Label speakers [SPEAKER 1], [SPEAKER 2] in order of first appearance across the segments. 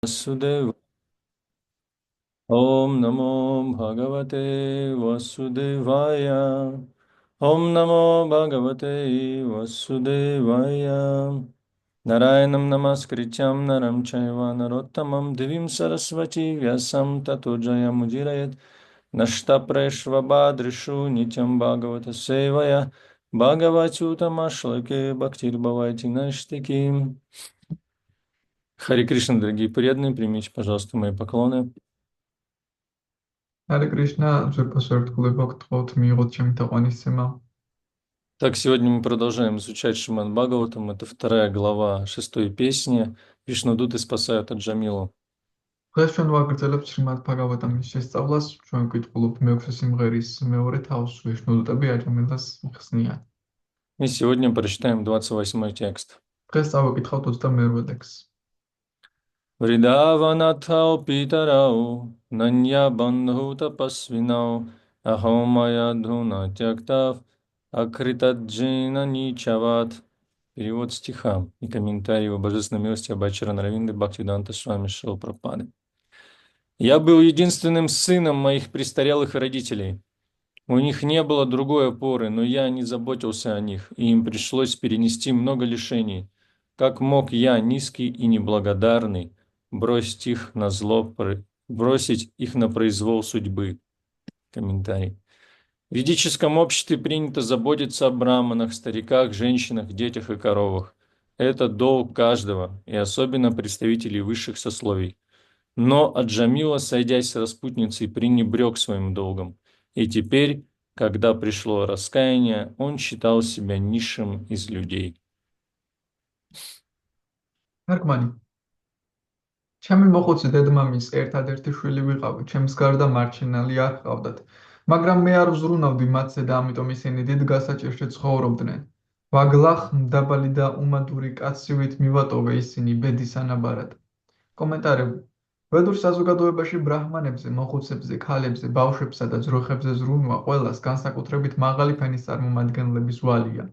[SPEAKER 1] Vasudeva. Om Namo Bhagavate Vasudevaya. Om Namo Bhagavate Vasudevaya. Narayanam Namaskrityam Naram Chaiva Narottamam Divim Sarasvati Vyasam Tato Jayamujirayat Nashtapreshvabadrishu Nityam Bhagavata Sevaya Bhagавачутамашлаке Бхактир Бхавати Наштики. Хари Кришна, дорогие преданные, примите, пожалуйста, мои поклоны.
[SPEAKER 2] Харе Кришна, журпасвартгулыба гтгот миигот чамтагонисема.
[SPEAKER 1] Так, сегодня мы продолжаем изучать Шримад Бхагаватам. Это вторая глава шестой песни. Вишнудуты спасают от Джамилу.
[SPEAKER 2] დღეს ჩვენ ვაგრძელებთ შრიმად ბჰაგავატამის შესწავლას. ჩვენ ვკითხულობთ მეექვსე სიმღერის მეორე თავს, ვიშნუდუტები აჯამილას ხსნიან.
[SPEAKER 1] И сегодня прочитаем 28 текст.
[SPEAKER 2] დღეს წავიკითხავთ 22 ტექსტს.
[SPEAKER 1] Вридаванатхау питарау, нанья бандху тапасвинау, ахаумая дхуна тяктав, акритаджина ничават. Перевод стиха и комментарий его божественной милости Абачара Наравинды Бхактивиданта Свами Шрила Прабхупады. Я был единственным сыном моих престарелых родителей. У них не было другой опоры, но я не заботился о них, и им пришлось перенести много лишений. Как мог я, низкий и неблагодарный, бросить их на произвол судьбы? Комментарий. В ведическом обществе принято заботиться о браманах, стариках, женщинах, детях и коровах. Это долг каждого, и особенно представителей высших сословий. Но Аджамила, сойдясь с распутницей, пренебрег своим долгом. И теперь, когда пришло раскаяние, он считал себя низшим из людей.
[SPEAKER 2] თარგმანი. ჩემი მოხუცი დედმამის ერთადერთი შვილი ვიყავი, ჩემს გარდა მარჩენალი არ ჰყავდათ, მაგრამ მე არ ვზრუნავდი მათზე და ამიტომ ისინი დიდ გასაჭირში ცხოვრობდნენ. ვაგლახ მდაბალი და უმადური კაცივით მივატოვე ისინი ბედის ანაბარად. კომენტარები. ვედურ საზოგადოებაში ბრაჰმანებზე, მოხუცებზე, ქალებზე, ბავშვებსა და ძროხებზე ზრუნვა ყველას განსაკუთრებით მაღალი ფენის წარმომადგენლების ვალია.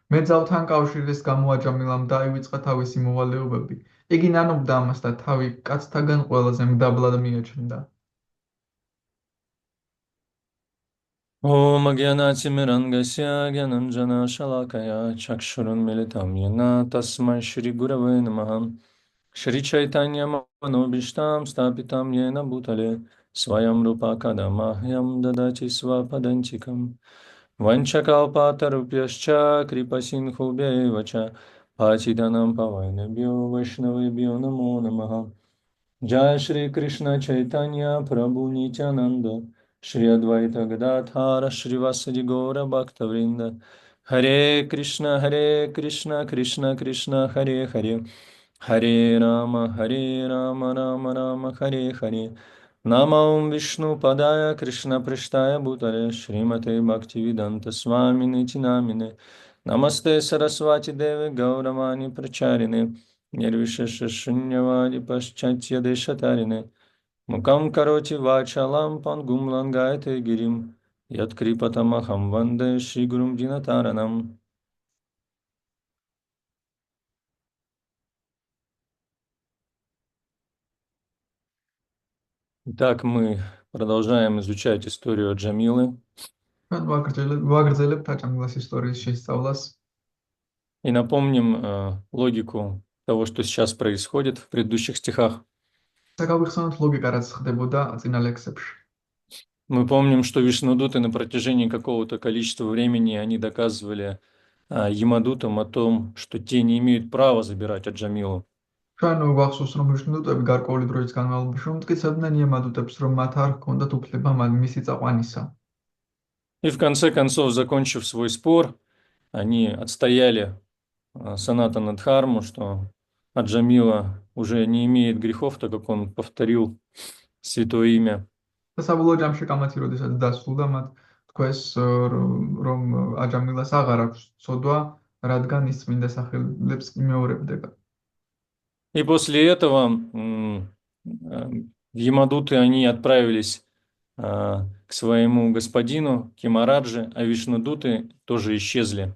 [SPEAKER 2] მე ძალთან კავშირის გამო აჯამილამ დაივიწყა თავისი მოვალეობები. იგი ნანობდა ამას და თავი კაცთაგან ყველაზე მდაბლად მიაჩნდა.
[SPEAKER 1] Ом Агьянатимирангасья Гьянанджана Шалакая Чакшурун Милитам Яна Тасмай Шри Гураве Намаха Шри Чайтанья Манобиштам Стапитам Йена Бутале Сваям Рупа Кадамахьям Дадати Свападантикам Ванчакалпатарупьяшча Крипасинхубьяевача Патиданам Павайнабьо Вайшнавыбьо Намо Намаха Джай Шри Кришна Чайтанья Прабху Нитянанда Шри Адвайта Гададхара Шри Васади Гора Бхактавринда Харе Кришна Кришна Кришна Харе Харе Харе Рама Рама Рама Харе Харе Намаум Вишну Падая Кришна Приштая Бутале Шримате Бхактивиданта Свами Нитинамине Намасте Сарасвати Деве Гаурамани Прачарине Нирвишеша Шуньявади Пашчатья Дешатарине Мукам Кароти Вачалам Пангум Лангайте Гирим Яткрипатамахам Ванде Шигурум Динатаранам. Итак, мы продолжаем изучать историю Джамилы.
[SPEAKER 2] ჩვენ ვაგრძელებთ აჯამილას ისტორიის შესწავლას.
[SPEAKER 1] И напомним логику того, что сейчас происходит в предыдущих стихах.
[SPEAKER 2] Сагавიხсанат логика რაც ხდებოდა წინა ლექსებში.
[SPEAKER 1] Мы помним, что Вишнудуты на протяжении какого-то количества времени они доказывали Ямадутам о том, что те не имеют права забирать от Джамилу.
[SPEAKER 2] ჩვენ გვახსოვს რომ ვიშნუდუტები გარკვეული დროის განმავლობაში უმტკიცებდნენ იამადუტებს, რომ მათ არ ჰქონდათ უფლება მისი წაყვანისა.
[SPEAKER 1] И в конце концов, закончив свой спор, они отстояли Санатана Дхарму, что Аджамила уже не имеет грехов, так как он повторил святое имя.
[SPEAKER 2] და საბოლოო ჯამში კამათი როდესაც დასრულდა, მათ თქვეს რომ აჯამილას აღარ აქვს ცოდვა, რადგან ის წმინდა სახელებს იმეორებდება.
[SPEAKER 1] И после этого Ямадуты они отправились к своему господину Кимараджи, а Вишнудуты тоже исчезли.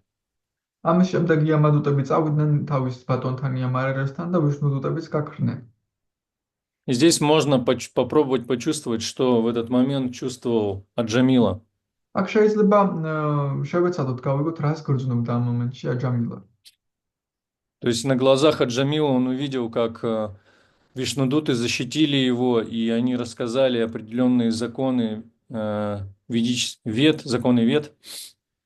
[SPEAKER 2] ამის შემდეგ იამადუტები წავიდნენ თავის ბატონთან იამარერესთან და ვიშნუდუტებიც გაქრნენ.
[SPEAKER 1] И здесь можно попробовать почувствовать, что в этот момент чувствовал Аджамила.
[SPEAKER 2] აქ შეიძლება შევეცადოთ გავიგოთ რას გრძნობდა ამ მომენტში აჯამილა.
[SPEAKER 1] То есть на глазах Аджамила он увидел, как Вишнудуты защитили его, и они рассказали определенные законы законы вед.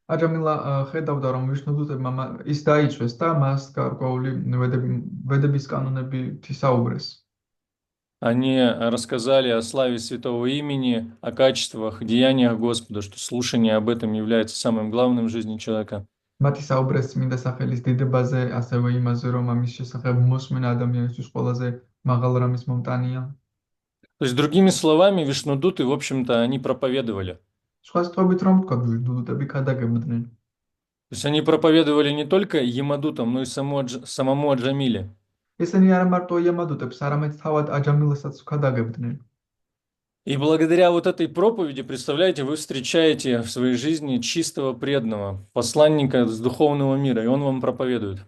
[SPEAKER 2] აჯამილა ხედავდა რომ ვიშნუდუտებმა ის დაიცვეს და მას გარკვეული ვედების კანონები თისაუბრეს.
[SPEAKER 1] Они рассказали о славе святого имени, о качествах, деяниях Господа, что слушание об этом является самым главным в жизни человека.
[SPEAKER 2] მათი საუბრეს წმინდა სახელის დიდებაზე, ასევე იმაზე, რომ ამის შესახებ მოსმენა ადამიანისთვის ყველაზე მაღალ რამის მომტანია.
[SPEAKER 1] То есть, другими словами, Вишнудуты, в общем-то, они проповедовали.
[SPEAKER 2] სხვა სიტყვებით რომ ვთქვა, ვიშნუდუტები ქადაგებდნენ.
[SPEAKER 1] То есть, они проповедовали не только Ямадутам, но и самому Аджамиле.
[SPEAKER 2] ესენი არა მარტო იამადუტებს, არამედ თავად აჯამილასაც ქადაგებდნენ.
[SPEAKER 1] И благодаря вот этой проповеди, представляете, вы встречаете в своей жизни чистого преданного, посланника с духовного мира, и он вам проповедует.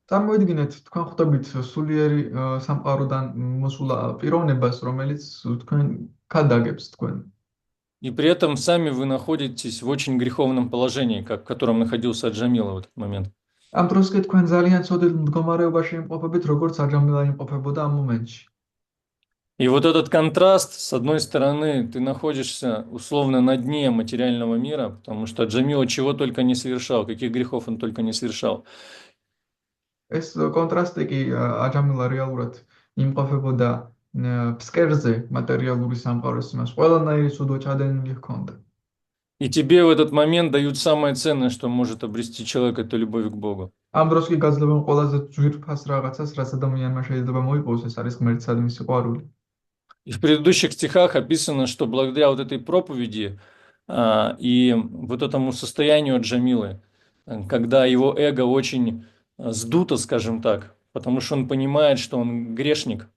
[SPEAKER 2] წარმოიდგინეთ, თქვენ ხვდებით სულიერი სამყაროდან მოსულ პიროვნებას, რომელიც თქვენ ქადაგებს თქვენ.
[SPEAKER 1] И при этом сами вы находитесь в очень греховном положении, в котором находился Аджамила в этот момент.
[SPEAKER 2] ამ დროს კი თქვენ ძალიან ცოდილ მდგომარეობაში იმყოფებით, როგორც აჯამილა იმყოფებოდა ამ მომენტში.
[SPEAKER 1] И вот этот контраст, с одной стороны, ты находишься условно на дне материального мира, потому что Аджамила чего только не совершал, каких грехов он только не совершал.
[SPEAKER 2] ეს კონტრასტი კი აჯამილა რეალურად იმყოფებოდა ფსკერზე მატერიალური სამყაროს იმას ყველანაირი ცუდო ჩადენილი ჰქონდა.
[SPEAKER 1] И тебе в этот момент дают самое ценное, что может обрести человек, это любовь к Богу.
[SPEAKER 2] ამ დროს კი გაძლევენ ყველაზე ძვირფას რაღაცას, რაც ადამიანმა შეიძლება მოიპოვოს, ეს არის ღმერთსადმი სიყვარული.
[SPEAKER 1] И в предыдущих стихах описано, что благодаря вот этой проповеди и вот этому состоянию Аджамилы, когда его эго очень сдуто, скажем так, потому что он понимает, что он грешник.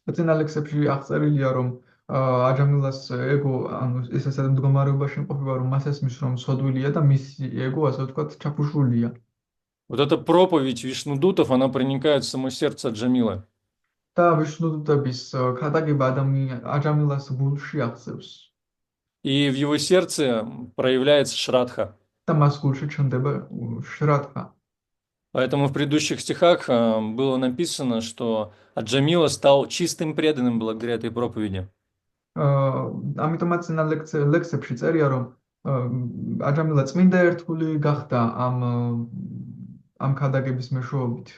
[SPEAKER 2] წინა ლექსებში აღწერილია, რომ აჯამილას ეგო, ანუ ეს ასე მდგომარეობაში იმყოფება, რომ მას ესმის, რომ სოდვილია და მისი ეგო, ასე ვთქვათ, ჩაფუშულია.
[SPEAKER 1] Вот эта проповедь Вишнудутов, она проникает в само сердце Аджамилы.
[SPEAKER 2] და ვიშნუდუტების ქადაგება აჯამილას გულში აღწევს.
[SPEAKER 1] И в его сердце проявляется Шрадха.
[SPEAKER 2] და მას გულში ჩნდება შრადხა.
[SPEAKER 1] Поэтому в предыдущих стихах было написано, что Аджамила стал чистым преданным благодаря этой проповеди.
[SPEAKER 2] ამიტომაც წინა ლექსებში წერია, რომ აჯამილა წმინდა ერთგული გახდა ამ ქადაგების მეშვეობით.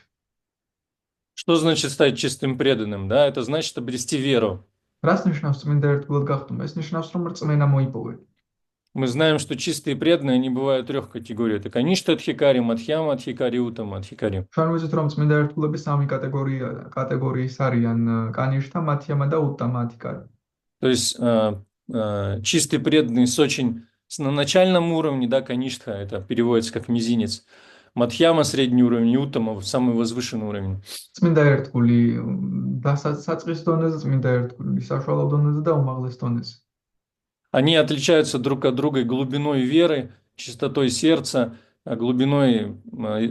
[SPEAKER 1] Что значит стать чистым преданным? Да, это значит обрести веру.
[SPEAKER 2] რას ნიშნავს წმინდა ერთგულად გახდომა? ეს ნიშნავს, რომ რწმენა მოიპოვე.
[SPEAKER 1] Мы знаем, что чистые преданные, они бывают трех категорий. Это Каништа Адхикари, Мадхьяма Адхикари, Утама Адхикари.
[SPEAKER 2] ჩვენ ვიცით, რომ წმინდა ერთგულები სამი კატეგორიის არიან: კანიშთა, მათიამა და უტამა ადჰიკარი.
[SPEAKER 1] То есть чистый преданный на начальном уровне, да, Каништха, это переводится как мизинец. Мадхьяма средний уровень, Утама самый возвышенный уровень.
[SPEAKER 2] წმინდა ერთგული საწყის დონეზე, წმინდა ერთგული საშუალო დონეზე და უმაღლეს დონეზე.
[SPEAKER 1] Они отличаются друг от друга глубиной веры, чистотой сердца, глубиной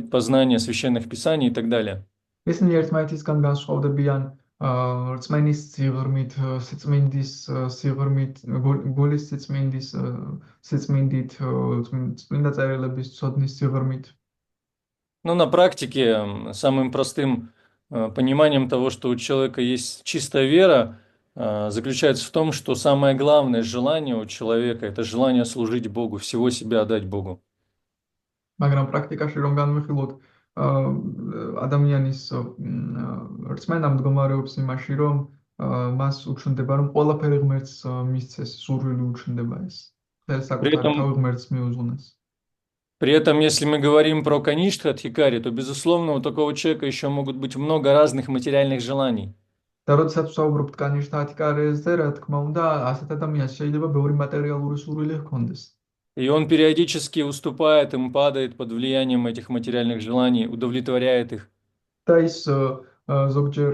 [SPEAKER 1] познания священных писаний и так далее.
[SPEAKER 2] Ესენი ერთმანეთისგან განსხვავდებიან რწმენის სიღრმით, სიწმინდის სიღრმით, გულის სიწმინდით, წმინდა წერილების ცოდნის სიღრმით.
[SPEAKER 1] Ну, на практике самым простым пониманием того, что у человека есть чистая вера, заключается в том, что самое главное желание у человека – это желание служить Богу, всего себя отдать Богу.
[SPEAKER 2] მაგრამ პრაქტიკაში რომ განვიხილოთ, ადამიანის რწმენა მდგომარეობს იმაში, რომ მას უჩნდება, რომ ყველაფერი ღმერთს მისცეს, სურვილი უჩნდება ეს. საკუთარ თავი ღმერთს მიუძღვნეს.
[SPEAKER 1] При этом, если мы говорим про Каништха Адхикари, то, безусловно, у такого человека еще могут быть много разных материальных желаний.
[SPEAKER 2] და როდესაც ვსაუბრობთ კანიშთა ადჰიკარიზე, რა თქმა უნდა, ასეთ ადამიანს შეიძლება ბევრი მატერიალური სურვილი ჰქონდეს.
[SPEAKER 1] И он периодически уступает им, падает под влиянием этих материальных желаний, удовлетворяет их.
[SPEAKER 2] და ის ზოგჯერ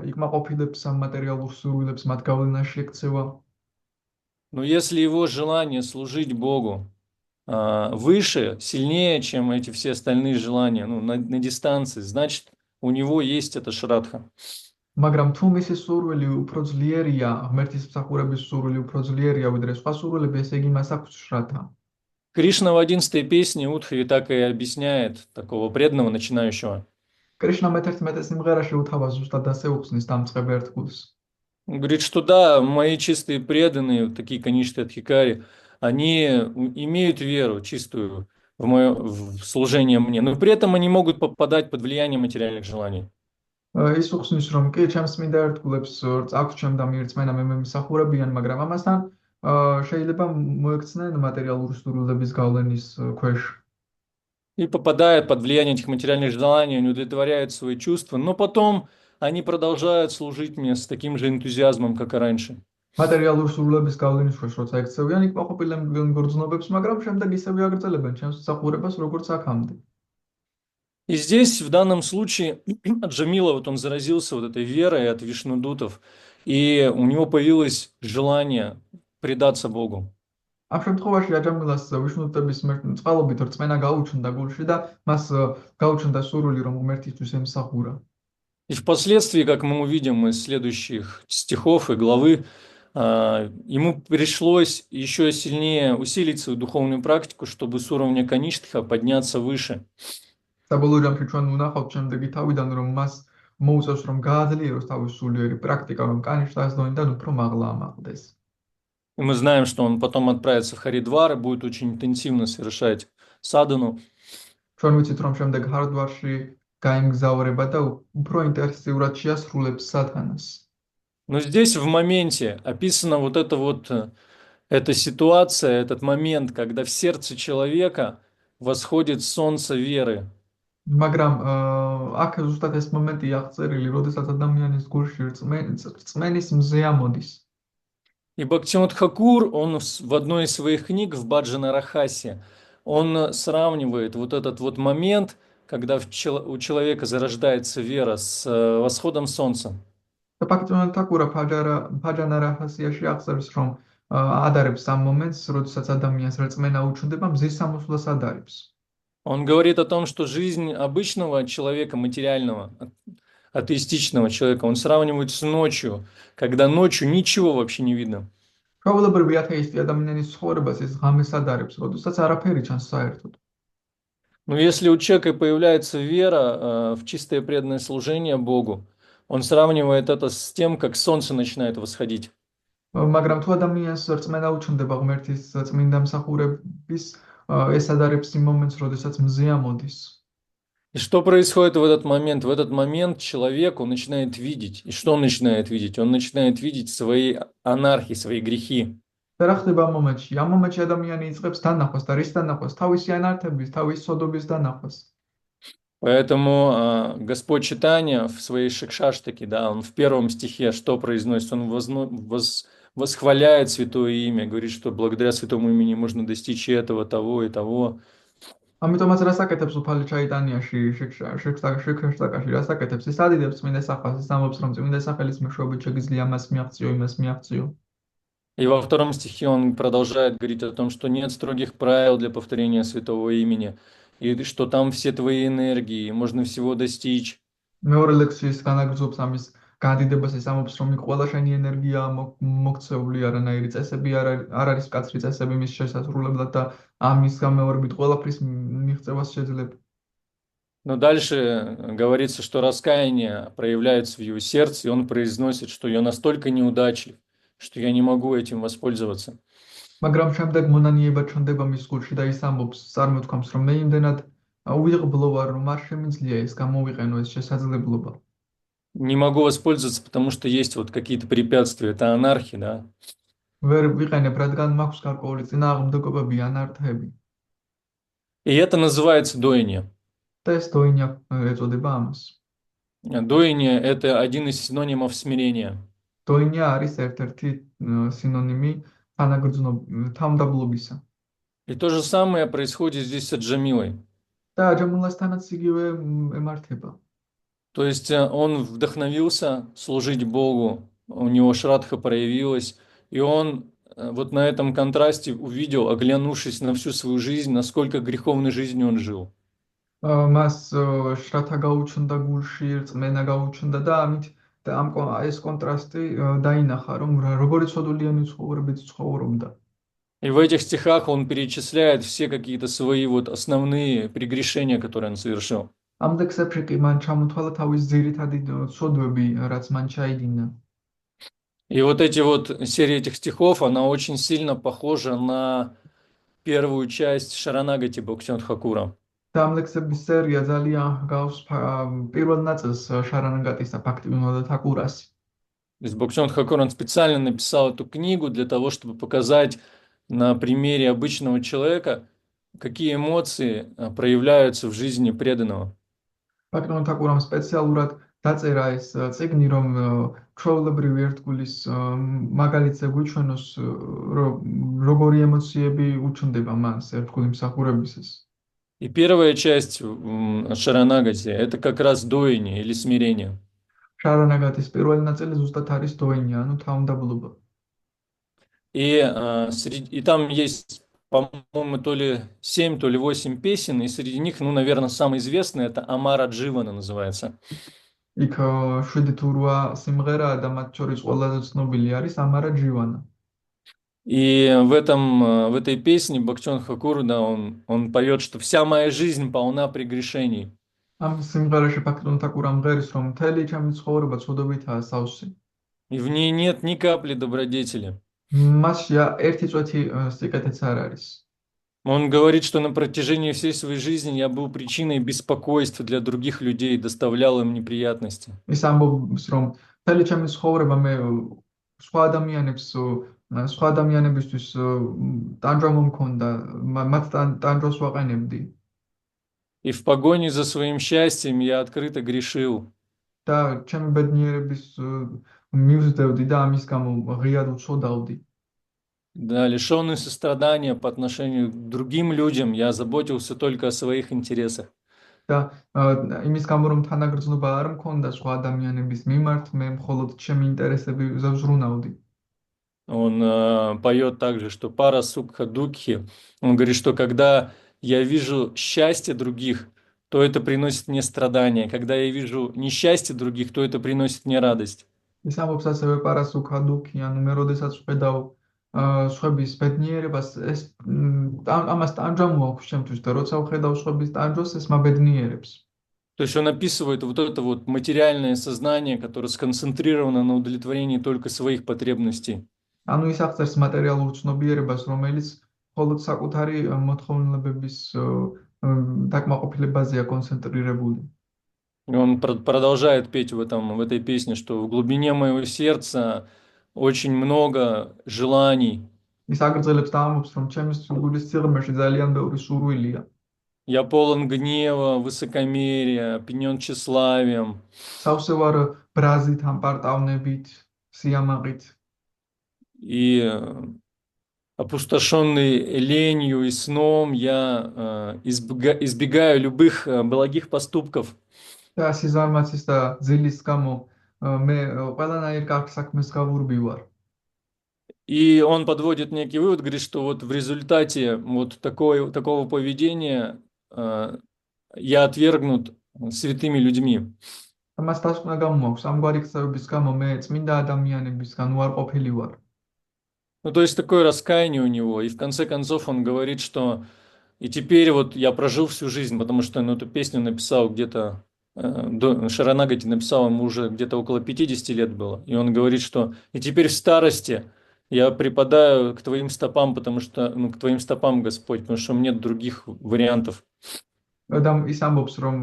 [SPEAKER 2] იკმაყოფილებს ამ მატერიალურ სურვილებს, მათ გავლენაში ექცევა.
[SPEAKER 1] Но если его желание служить Богу выше, сильнее, чем эти все остальные желания, ну, на дистанции, значит, у него есть эта шрадха.
[SPEAKER 2] მაგრამ თუ მისი სურვილი უფრო ძლიერია, ღმერთის მსახურების სურვილი უფრო ძლიერია ვიდრე სხვა სურვილები, ესე იგი მას აქვს შრათა.
[SPEAKER 1] Кришна в 11-й песне Удхи так и объясняет такого преданного начинающего.
[SPEAKER 2] კრიშნა მე-11 სიმღერაში უთავას ზუსტად ასე უხსნის დამწყებ ერთგულს.
[SPEAKER 1] Он говорит, что да, мои чистые преданные, вот такие каништы Адхикари, они имеют веру чистую в мое в служение мне, но при этом они могут попадать под влияние материальных желаний.
[SPEAKER 2] ის უხსნის, რომ კი, ჩემს მინდა ერთგულებს წაქვთ ჩემ და მიირწმენა მე მემსახურებიან, მაგრამ ამასთან შეიძლება მოექცნენ მატერიალური სურვილების გავლენის ქვეშ.
[SPEAKER 1] И попадают под влияние этих материальных желаний, они удовлетворяют свои чувства, но потом они продолжают служить мне с таким же энтузиазмом, как и раньше.
[SPEAKER 2] მატერიალური სურვილების გავლენის ქვეშ როცა ექცევიან, იქ ყოფილებენ გრძნობებს, მაგრამ შემდეგ ისევე აგრძელებენ ჩემს მსახურებას, როგორც აქამდე.
[SPEAKER 1] И здесь, в данном случае, Джамила, вот он заразился вот этой верой от вишнудутов, и у него появилось желание предаться Богу.
[SPEAKER 2] ამ შემთხვევაში აჯამილას ვიშნუტების წყალობით რწმენა გაუჩნდა გულში და მას გაუჩნდა სურვილი, რომ ღმერთისთვის ემსახურა.
[SPEAKER 1] И впоследствии, как мы увидим из следующих стихов и главы, ему пришлось еще сильнее усилить свою духовную практику, чтобы с уровня Каништха подняться выше.
[SPEAKER 2] საბოლოო ჯამში ჩვენ ვნახავთ შემდეგი თავიდან, რომ მას მოუწევს, რომ გააძლიეროს თავის სულიერი პრაქტიკა, რომ კანიშტას დონიდან უფრო მაღლა ამაღლდეს.
[SPEAKER 1] И мы знаем, что он потом отправится в Харидвар и будет очень интенсивно совершать садану.
[SPEAKER 2] ჩვენ ვიცით, რომ შემდეგ ჰარდვარში გაემგზავრება და უფრო ინტენსიურად შეასრულებს სათანას.
[SPEAKER 1] Но здесь в моменте описана вот эта ситуация, этот момент, когда в сердце человека восходит солнце веры.
[SPEAKER 2] მაგრამ აქ ზუსტად ეს მომენტი აღწერილი, როდესაც ადამიანის гулში რწმენის მზე ამოდის.
[SPEAKER 1] И Бхактивинод Тхакур, он в одной из своих книг, в Баджана Рахасе, он сравнивает вот этот вот момент, когда у человека зарождается вера с восходом солнца.
[SPEAKER 2] და ფაქტობრივად თაკურა ფაჯანა რაჰასიაში აღწერს, რომ ადარებს ამ მომენტს, როდესაც ადამიანს რწმენა უჩნდება, მზის სამოსვლას ადარებს.
[SPEAKER 1] Он говорит о том, что жизнь обычного человека, материального, атеистичного человека, он сравнивает с ночью, когда ночью ничего вообще не видно.
[SPEAKER 2] Ყოველობრივი ათეისტი ადამიანის ცხოვრებას ის ღამეს ადარებს, როდესაც არაფერი ჩანს საერთოდ.
[SPEAKER 1] Но если у человека появляется вера в чистое преданное служение Богу, он сравнивает это с тем, как солнце начинает восходить.
[SPEAKER 2] მაგრამ თუ ადამიანს რწმენა უჩნდება ღმერთის წმინდა მსახურების, ეს ადარებს იმ მომენტს, როდესაც მზე ამოდის.
[SPEAKER 1] И что происходит в этот момент? В этот момент человек, он начинает видеть. И что он начинает видеть? Он начинает видеть свои анархии, свои грехи.
[SPEAKER 2] და რა ხდება ამ მომენტში? ამ მომენტში ადამიანი იწყებს დანახვას და რის დანახვას? თავისი ანართების, თავისი სოდობის дანახვას.
[SPEAKER 1] Поэтому Господь Чайтанья в своей Шикшаштаке, да, он в первом стихе что произносит? Он восхваляет святое имя, говорит, что благодаря святому имени можно достичь и этого, того и того.
[SPEAKER 2] ამიტომაც რას აკეთებს უფალი ჩაიტანიაში, შიქშტაკაში, რას აკეთებს? ის ადიდებს წმინდა სახელს, ის ამბობს, რომ წმინდა სახელის მეშვეობით შეგიძლია მას მიაღწიო, იმას მიაღწიო.
[SPEAKER 1] И во втором стихе он продолжает говорить о том, что нет строгих правил для повторения святого имени, и что там все твои энергии, можно всего достичь.
[SPEAKER 2] მეორე ლექსიის განაგრძობს ამის განდიდებას, ის ამბობს, რომ ყველა შენი ენერგია მოქცეული, არანაირი წესები არ არის კაცრი წესები მის შესასრულებლად და ამის გამეორებით ყველაფრის მიღწევას შეძლებ.
[SPEAKER 1] Но дальше говорится, что раскаяние проявляется в его сердце, и он произносит, что я настолько неудачлив, что я не могу этим воспользоваться.
[SPEAKER 2] მაგრამ შემდეგ მონანიება ჩნდება მის გულში და ის ამბობს, წარმოთქვამს, რომ მე იმდენად უიღბლო ვარ, რომ არ შემიძლია ეს გამოვიყენო ეს შესაძლებლობა.
[SPEAKER 1] Не могу воспользоваться, потому что есть вот какие-то препятствия, это анархия, да.
[SPEAKER 2] ვერ ვიყენებ, რადგან მაქვს გარკვეული წინააღმდეგობები, ანართები.
[SPEAKER 1] И это называется доение.
[SPEAKER 2] და ეს დოინია ეწოდება ამას.
[SPEAKER 1] Доение – это один из синонимов смирения.
[SPEAKER 2] დოინია არის ერთ-ერთი სინონიმი თავმდაბლობისა.
[SPEAKER 1] И то же самое происходит здесь с Аджамилой.
[SPEAKER 2] და აჯამილასთანაც იგივე ემართება.
[SPEAKER 1] То есть он вдохновился служить Богу, у него шрадха проявилась, и он вот на этом контрасте увидел, оглянувшись на всю свою жизнь, насколько греховной жизнью он жил.
[SPEAKER 2] მას შრათა გაუჩნდა გულში, რწმენა გაუჩნდა და ამით და ეს კონტრასტი დაინახა, რომ როგორი ცოდულიანი ცხოვრებით ცხოვრობდა.
[SPEAKER 1] И в этих стихах он перечисляет все какие-то свои вот основные прегрешения, которые он совершил.
[SPEAKER 2] ამ ტექსტებში კი მან ჩამოთვალა თავის ძირითადი ცოდვები, რაც მან ჩაიდინა.
[SPEAKER 1] И вот эти вот серия этих стихов, она очень сильно похожа на первую часть Шаранагати Бхактивинода Тхакура.
[SPEAKER 2] და ამ ლექსების სერია ძალიან ჰგავს პირველ ნაწილს შარანაგატის და ბჰაქტივინოდა თაკურას.
[SPEAKER 1] То есть Бхактивинода Тхакур, он специально написал эту книгу для того, чтобы показать на примере обычного человека, какие эмоции проявляются в жизни преданного.
[SPEAKER 2] ბჰაქტივინოდა თაკურამ სპეციალურად დაწერა ეს წიგნი, რომ ჩვეულებრივი ერთგულის მაგალითზე გვიჩვენოს, როგორი ემოციები უჩნდება მას ერთგული მსახურებისას.
[SPEAKER 1] И первая часть Шаранагати – это как раз доение или смирение.
[SPEAKER 2] შარანაგატის პირველი ნაწილი ზუსტად არის დოინი, ანუ თავმდაბლობა.
[SPEAKER 1] И там есть, по-моему, то ли 7, то ли 8 песен, и среди них, ну, наверное, самый известный – это «Амара Дживана» называется.
[SPEAKER 2] იქ 7 თუ 8 სიმღერაა და მათ შორის ყველაზე ცნობილი არის ამარა ჯივანა.
[SPEAKER 1] И в этой песне Бхактивинода Тхакур, да, он поет, что вся моя жизнь полна прегрешений.
[SPEAKER 2] ამ სიმღერაში ბჰაქტივინოდა თაკურა მღერის, რომ მთელი ჩემი ცხოვრება ცოდობითაა სავსე.
[SPEAKER 1] И в ней нет ни капли добродетели.
[SPEAKER 2] მასში ერთი წვეთი სიკეთეც არ არის.
[SPEAKER 1] Он говорит, что на протяжении всей своей жизни я был причиной беспокойства для других людей, доставлял им неприятности.
[SPEAKER 2] ის ამბობს, რომ მთელი ჩემი ცხოვრება მე სხვა ადამიანებისთვის ტანჯვა მომქონდა, მათ ტანჯვას ვაყენებდი.
[SPEAKER 1] И в погоне за своим счастьем я открыто грешил.
[SPEAKER 2] და ჩემი ბედნიერების მივსდევდი და ამის გამო ღიად უცოდავდი.
[SPEAKER 1] Да, лишенный сострадания по отношению к другим людям, я заботился только о своих интересах.
[SPEAKER 2] და იმის გამო რომ თანაგრძნობა არ მქონდა სხვა ადამიანების მიმართ, მე მხოლოდ ჩემი ინტერესები ზრუნავდი.
[SPEAKER 1] Он поет также, что пара сукха дукхи. Он говорит, что когда я вижу счастье других, то это приносит мне страдания. Когда я вижу несчастье других, то это приносит мне радость.
[SPEAKER 2] ის ამბობს ასევე პარასუკა დუქი, ანუ მე როდესაც ვხედავ სხვების ბედნიერებას, ეს ამას ტანჯვა მოაქვს ჩემთვის და როცა ვხედავ სხვების ტანჯვას, ეს მაბედნიერებს.
[SPEAKER 1] То есть он описывает вот это вот материальное сознание, которое сконцентрировано на удовлетворении только своих потребностей.
[SPEAKER 2] ანუ ის აღწერს მატერიალურ ცნობიერებას, რომელიც მხოლოდ საკუთარი მოთხოვნილებების დაკმაყოფილებაზეა კონცენტრირებული.
[SPEAKER 1] И он продолжает петь в этой песне, что в глубине моего сердца очень много желаний.
[SPEAKER 2] ის აგრძელებს და ამბობს, რომ ჩემი გულის სიღრმეში ძალიან ბევრი სურვილია.
[SPEAKER 1] Я полон гнева, высокомерия, опьянен тщеславием.
[SPEAKER 2] სავსე ვარ ბრაზით, ამპარტავნებით, სიამაყით.
[SPEAKER 1] И опустошенный ленью и сном, я избегаю любых благих поступков.
[SPEAKER 2] და სიზარმაცის და ძილის გამო მე ყველანაირ კარგ საქმეს გავურბივარ.
[SPEAKER 1] И он подводит некий вывод, говорит, что вот в результате вот такого поведения я отвергнут святыми людьми.
[SPEAKER 2] მას დასკვნა გამოაქვს, ამგვარი ქცევების გამო მე წმინდა ადამიანებისგან უარყოფილი ვარ.
[SPEAKER 1] Ну, то есть такое раскаяние у него. И в конце концов он говорит, что и теперь вот я прожил всю жизнь, потому что эту песню написал где-то, Шаранагати написал ему уже где-то около 50 лет было. И он говорит, что и теперь в старости я припадаю к твоим стопам, потому что, ну, к твоим стопам, Господь, потому что нет других вариантов.
[SPEAKER 2] და ის ამბობს, რომ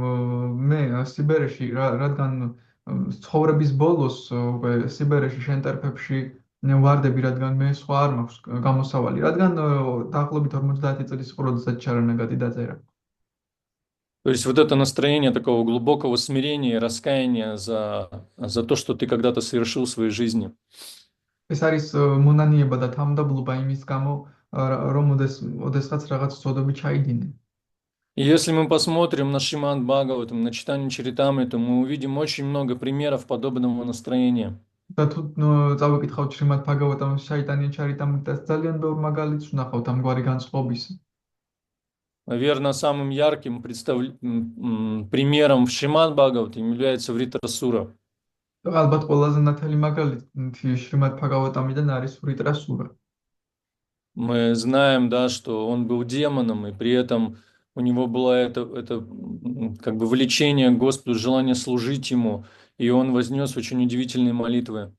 [SPEAKER 2] მე სიბერეში, რადგან ცხოვრების ბოლოს უკვე სიბერეში შენტერფებში ვარდები, რადგან მე სხვა არ მაქვს გამოსავალი, რადგან დაახლოებით 50 წლის იყო, როდესაც შარანაგატი დაწერა.
[SPEAKER 1] То есть вот это настроение такого глубокого смирения, раскаяния за то, что ты когда-то совершил в своей жизни.
[SPEAKER 2] ეს არის მონანიება და თავმდაბლობა იმის გამო, რომ ოდესღაც რაღაც ცოდვები ჩაიდინე.
[SPEAKER 1] И если мы посмотрим на Шримад Бхагаватам, на читание Чаритамриту, мы увидим очень много примеров подобного настроения.
[SPEAKER 2] და თუ წავიკითხავთ შრიმად ბჰაგავატამის შაიტანია ჩარიტამრიტას, ძალიან ბევრ მაგალითს ვნახავთ ამგვარი განწყობის.
[SPEAKER 1] Наверное, самым ярким примером в Шримад Бхагаватам является Вритрасура.
[SPEAKER 2] ალბათ ყველაზე ნათელი მაგალითი შრიმად Бхагаватамიდან არის ვრიტრასურა.
[SPEAKER 1] Мы знаем, да, что он был демоном, и при этом у него было как бы влечение к Господу, желание служить Ему, и он вознес очень удивительные молитвы.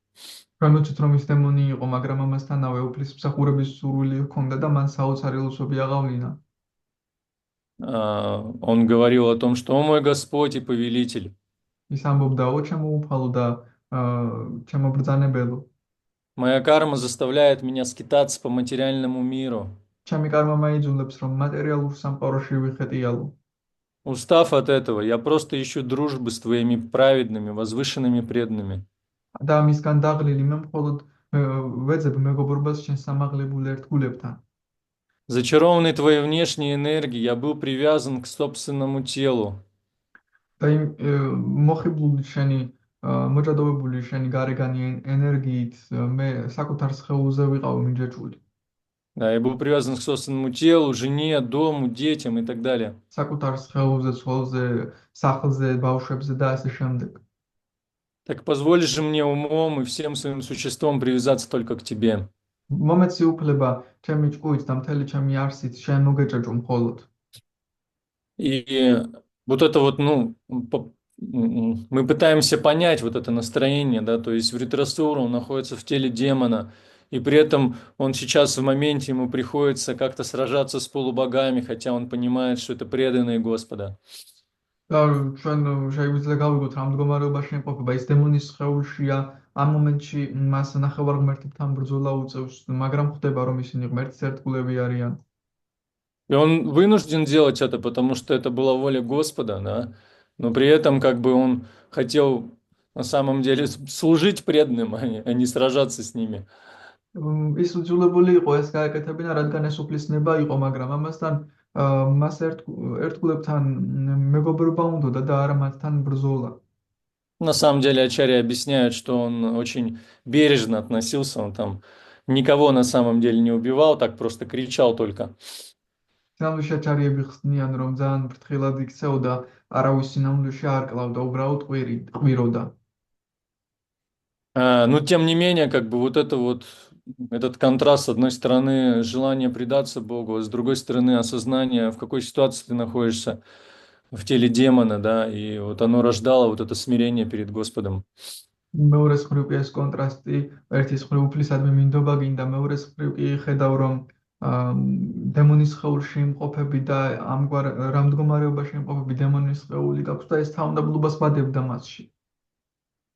[SPEAKER 2] რომელშიც რომ ის დემონი იყო, მაგრამ ამასთანავე უფლის მსახურების სურვილი ჰქონდა და მან საოცარი ლოცვები აღავლინა.
[SPEAKER 1] Он говорил о том, что «О мой Господь и Повелитель,
[SPEAKER 2] ის ამბობდა: "ო ჩემო უფალო და ჩემო ბრძანებელო,
[SPEAKER 1] моя карма заставляет меня скитаться по материальному миру.
[SPEAKER 2] ჩემი კარმა მაიძულებს, რომ მატერიალურ სამყაროში ვიხეტიალო.
[SPEAKER 1] Устав от этого, я просто ищу дружбы с Твоими праведными, возвышенными преданными.
[SPEAKER 2] და ამისგან დაღლილი მე მხოლოდ ვეძებ მეგობრობას შენ სამაღლებულ ერთგულებთან."
[SPEAKER 1] Зачарованный Твоей внешней энергией, я был привязан к собственному телу.
[SPEAKER 2] და იმ მოხიბლული შენი მოჭადოვებული შენი გარეგანი ენერგიით მე საკუთარ სხეულზე ვიყავ მიჯეჭვული.
[SPEAKER 1] Да, я был привязан к собственному телу, жене, дому, детям и так далее.
[SPEAKER 2] საკუთარ სხეულზე, ცხოველზე, სახლზე, ბავშვებზე და ასე შემდეგ.
[SPEAKER 1] Так позволь же мне умом и всем своим существом привязаться только к Тебе.
[SPEAKER 2] მომეცი უფლება ჩემი ჭკუით და მთელი ჩემი არსით შენ მოგეჭაჭო მხოლოდ.
[SPEAKER 1] И вот это вот, ну, мы пытаемся понять вот это настроение, да, то есть Вритрасура, он находится в теле демона, и при этом он сейчас в моменте, ему приходится как-то сражаться с полубогами, хотя он понимает, что это преданные Господа.
[SPEAKER 2] და ჩვენ შეგვიძლია გავიგოთ რა მდგომარეობაში იმყოფება ის დემონის სხეულშია ამ მომენტში მას ნახევარ ღმერთებთან ბრძოლა უწევს მაგრამ ხვდება რომ ისინი ღმერთის ერთგულები არიან.
[SPEAKER 1] И он вынужден делать это, потому что это была воля Господа, да, но при этом как бы он хотел на самом деле служить преданным, а не сражаться с ними.
[SPEAKER 2] ის უძულებული იყო ეს გააკეთებინა რადგან ეს უფლისნება იყო მაგრამ ამასთან მას ერთგულებთან მეგობრობა უნდოდა და არა მათთან ბრძოლა.
[SPEAKER 1] На самом деле Ачарья объясняет, что он очень бережно относился, он там никого на самом деле не убивал, так просто кричал только.
[SPEAKER 2] სინამდვილეში აჩარიები ხსნიან რომ ძალიან ფრთხილად იქცეოდა, არავის სინამდვილეში არ კლავდა, უბრალოდ ყვიროდა.
[SPEAKER 1] Но тем не менее, как бы вот этот контраст, с одной стороны, желание предаться Богу, а с другой стороны, осознание, в какой ситуации ты находишься в теле демона, да, и вот оно рождало вот это смирение перед Господом.
[SPEAKER 2] მეორეს მხრივ კი ეს კონტრასტი, ერთის მხრივ უფლისადმი მინდობა გინდა, მეორეს მხრივ კი ხედავ რომ დემონის სხეულში იმყოფები და ამგვარ რა მდგომარეობაში იმყოფები დემონის სხეული გაქვს და ეს თავმდაბლობას ბადებდა მასში.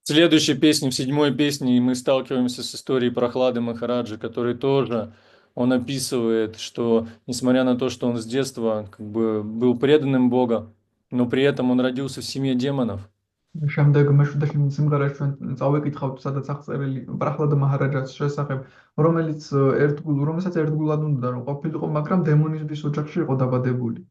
[SPEAKER 1] В следующей песне, в 7-й песне, мы сталкиваемся с историей Прохлады Махараджи, который тоже, он описывает, что несмотря на то, что он с детства как бы был преданным Бога, но при этом он родился в семье демонов.
[SPEAKER 2] შემდეგ მეშვიდე სიმღერაში ჩვენ წავეკითხავთ, სადაც აღწერილი პრახლადა მაჰარაჯას შესახებ, რომელსაც ერთგულად უნდა რომ ყოფილიყო, მაგრამ დემონიზმის ოჯახში იყო დაბადებული.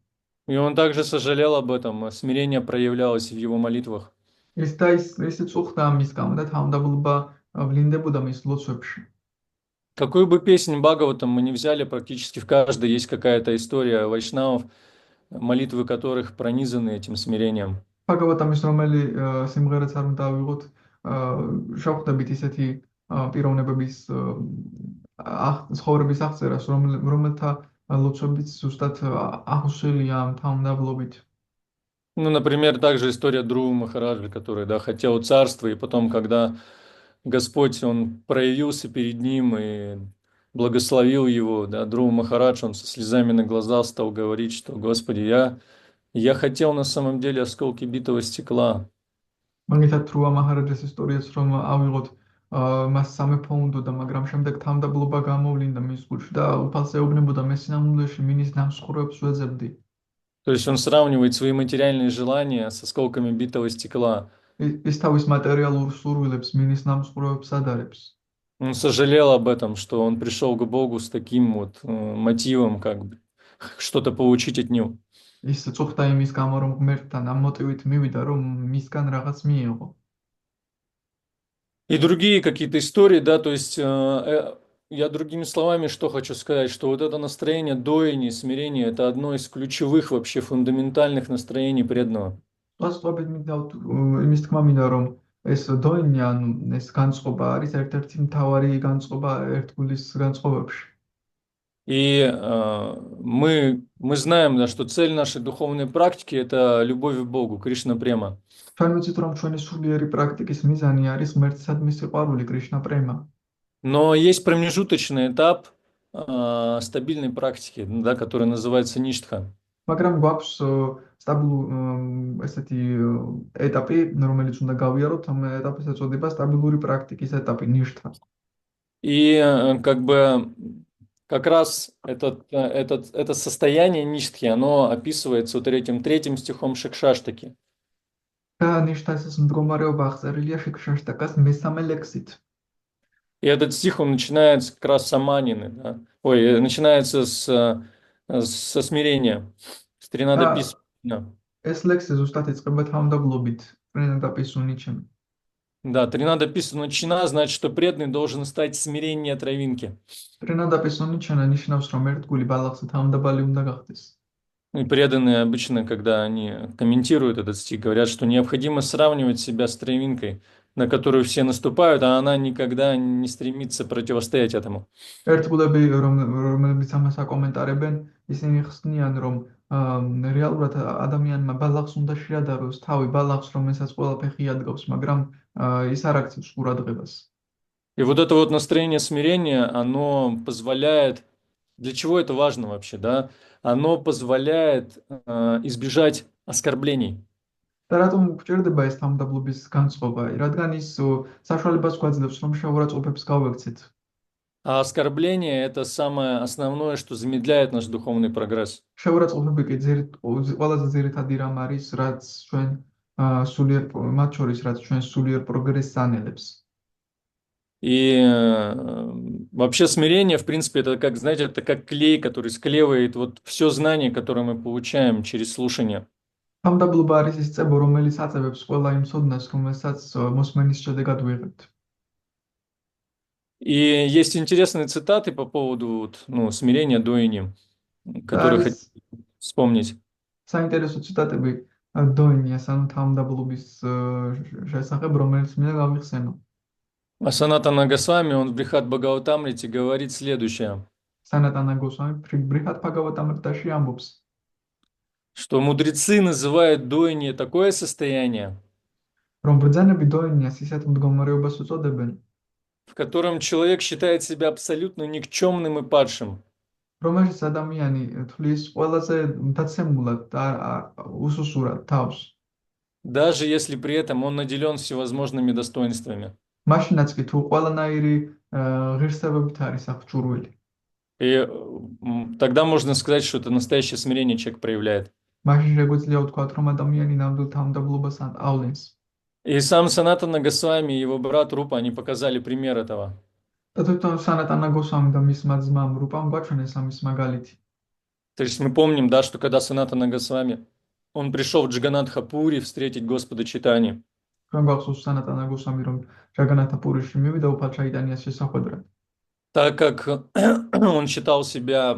[SPEAKER 1] И он также сожалел об этом, а смирение проявлялось в его молитвах.
[SPEAKER 2] ისიც უხდა ამის გამო და თავმდაბლობა ვლინდებოდა მის ლოცვებში.
[SPEAKER 1] Какую бы песню Бхагаватам мы не взяли, практически в каждой есть какая-то история вайшнавов, молитвы которых пронизаны этим смирением.
[SPEAKER 2] Бхагаватамის რომელი სიმღერაც არ უნდა ავიღოთ, შევხვდებით ისეთი პიროვნებების ცხოვრების აღწერას, რომელთა ლოცვებიც ზუსტად აღსულია ამ თავმდაბლობით.
[SPEAKER 1] Ну, например, также история Друва Махараджи, который, да, хотел царства, и потом, когда Господь, он проявился перед ним и благословил его, да, Друва Махарадж, он со слезами на глазах стал говорить, что, Господи, я хотел на самом деле осколки битого стекла.
[SPEAKER 2] მაგითაც დრუვა მაჰარაჯას ისტორიაც რომ ავიღოთ, მას სამეფო უნდოდა, მაგრამ შემდეგ თავმდაბლობა გამოვლინდა მის გულში და უფალს ეუბნებოდა მე სინამდვილეში მინის ნამსხურებს ვეძებდი.
[SPEAKER 1] То есть он сравнивает свои материальные желания с осколками битого стекла.
[SPEAKER 2] ის თავის მატერიალურ სურვილებს მინის ნამსხურებს ადარებს.
[SPEAKER 1] Он сожалел об этом, что он пришел к Богу с таким вот мотивом, как бы что-то получить от него.
[SPEAKER 2] ის წუხდა იმის გამო, რომ ღმერთთან ამ მოტივით მივიდა, რომ მისგან რაღაც მიიღო.
[SPEAKER 1] И другие какие-то истории, да, то есть я другими словами что хочу сказать, что вот это настроение доини, смирения, это одно из ключевых вообще фундаментальных настроений преданного.
[SPEAKER 2] Пастуაბეთ მიდავთ იმის თქმა მინდა, რომ ეს დოინი, ანუ ეს განწყობა არის ერთ-ერთი მთავარი განწყობა ერთგულის განწყობებში.
[SPEAKER 1] И мы знаем, да, что цель нашей духовной практики– это любовь к Богу, Кришна Према.
[SPEAKER 2] ჩვენ ვიცით, რომ ჩვენი სულიერი პრაქტიკის მიზანი არის ღმერთისადმი სიყვარული, კრიშნა პრემა.
[SPEAKER 1] Но есть промежуточный этап стабильной практики, да, который называется ништха.
[SPEAKER 2] მაგრამ გვაქვს ესეთი ეტაპი, რომელიც უნდა გავიაროთ, ამ ეტაპის ეწოდება სტაბილური პრაქტიკის ეტაპი, ნიშთა.
[SPEAKER 1] И как бы как раз это состояние ништхи, оно описывается вот этим третьим стихом Шикшаштаки.
[SPEAKER 2] და ნიშთას ეს მდგომარეობა აღწერილია შიქშაშტაკას მესამე ლექსით.
[SPEAKER 1] И этот стих, он начинается как раз с аманины, да? Ой, начинается со смирения, с
[SPEAKER 2] და
[SPEAKER 1] тринада письмена.
[SPEAKER 2] ეს ლექსი ზუსტად იწყება თავმდაბლობით, პრენდა პისუნიჩემ.
[SPEAKER 1] Да, тринада письмена чина, значит, что преданный должен стать смирение травинки.
[SPEAKER 2] პრენდა პისუნიჩენა ნიშნავს, რომ ერთგული ბალახზე თავმდაბალი უნდა გახდეს.
[SPEAKER 1] И преданные обычно, когда они комментируют этот стих, говорят, что необходимо сравнивать себя с травинкой, на которую все наступают, а она никогда не стремится противостоять этому.
[SPEAKER 2] ერთგულები, რომლებიც ამას აკომენტარებენ, ისინი ხსნიან, რომ რეალურად ადამიანმა ბალახს უნდა შეადაროს თავი ბალახს, რომელსაც ყველა ფეხი ადგავს, მაგრამ ის არ აქცევს ყურადღებას.
[SPEAKER 1] И вот это вот настроение смирения, оно позволяет, для чего это важно вообще, да? Оно позволяет избежать оскорблений.
[SPEAKER 2] და რატომ გვჭირდება ეს თავმდაბლობის განწყობა? რადგან ის საშუალებას გვაძლევს, რომ შეურაცხყოფებს გავექცეთ.
[SPEAKER 1] А оскорбление– это самое основное, что замедляет наш духовный прогресс.
[SPEAKER 2] შეურაცხყოფები კი ყველაზე ძირითადი რამ არის, რაც ჩვენ სულიერ მათ შორის, რაც ჩვენ სულიერ პროგრესს ანელებს.
[SPEAKER 1] И вообще смирение, в принципе, это как, знаете, это как клей, который склеивает вот все знание, которое мы получаем через слушание.
[SPEAKER 2] თავმდაბლობა არის ის წებო, რომელიც აწევებს ყველა იმ ცოდნას, რომელსაც მოსმენის შედეგად ვიღებთ.
[SPEAKER 1] И есть интересные цитаты по поводу вот, ну, смирения доини, которые хочу вспомнить.
[SPEAKER 2] საინტერესო ციტატები დოინიას, ანუ თავმდაბლობის შესახებ, რომელიც მინდა გავიხსენო.
[SPEAKER 1] А Санатана Госвами, он в Брихат Бхагаватамрите говорит следующее.
[SPEAKER 2] სანატანა გოსვამი ბრიჰად ბჰაგავატამრიტაში ამბობს,
[SPEAKER 1] что мудрецы называют доинье такое состояние,
[SPEAKER 2] რომ ბრძანები დოინიას ისეთ მდგომარეობას უწოდებენ,
[SPEAKER 1] в котором человек считает себя абсолютно никчемным и падшим.
[SPEAKER 2] რომელშიც ადამიანი თვლის ყველაზე მტაცემულად და უსუსურად თავს.
[SPEAKER 1] Даже если при этом он наделен всевозможными достоинствами.
[SPEAKER 2] მაშინაც კი თუ ყველანაირი ღირსებებით არის აღჭურვილი.
[SPEAKER 1] И тогда можно сказать, что это настоящее смирение человек проявляет.
[SPEAKER 2] მაშინ შეგვიძლია ვთქვათ, რომ ადამიანი ნამდვილ თავმდაბლობას ავლენს.
[SPEAKER 1] И сам Санатана Госвами и его брат Рупа, они показали пример этого.
[SPEAKER 2] და თვითონ სანატანა გოსვამი და მისმა ძმამ რუპამ გვაჩვენეს ამის მაგალითი.
[SPEAKER 1] То есть мы помним, да, что когда Санатана Госвами, он пришел в Джаганатха-пури встретить Господа Чайтани.
[SPEAKER 2] ჩვენ გვახსოვს санатана госвами, რომ ჯაგანათა-პურიში მივიდა უფალ ჩაიტანიას შესახვედრად.
[SPEAKER 1] Так как он считал себя,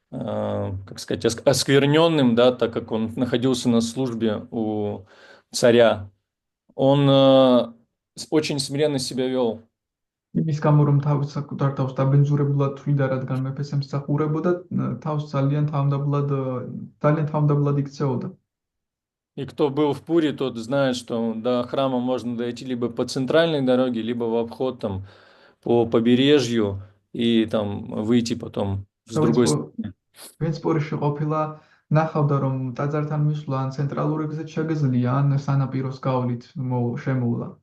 [SPEAKER 1] как сказать, оскверненным, да, так как он находился на службе у царя, он очень смиренно себя вел.
[SPEAKER 2] იმის გამო რომ თავის საკუთარ თავს დაბინძურებულად თვლიდა, რადგან მეფეს ემსახურებოდა, თავს ძალიან თავმდაბლად იქცეოდა.
[SPEAKER 1] И кто был в Пури, тот знает, что до храма можно дойти либо по центральной дороге, либо в обход там по побережью и там выйти потом с другой стороны.
[SPEAKER 2] ვინც პურიში ყოფილა, ნახავდა რომ ტაძართან მისვლა ან ცენტრალური გზით შეგიძლია, ან სანაპიროს გავლით შემოვლა.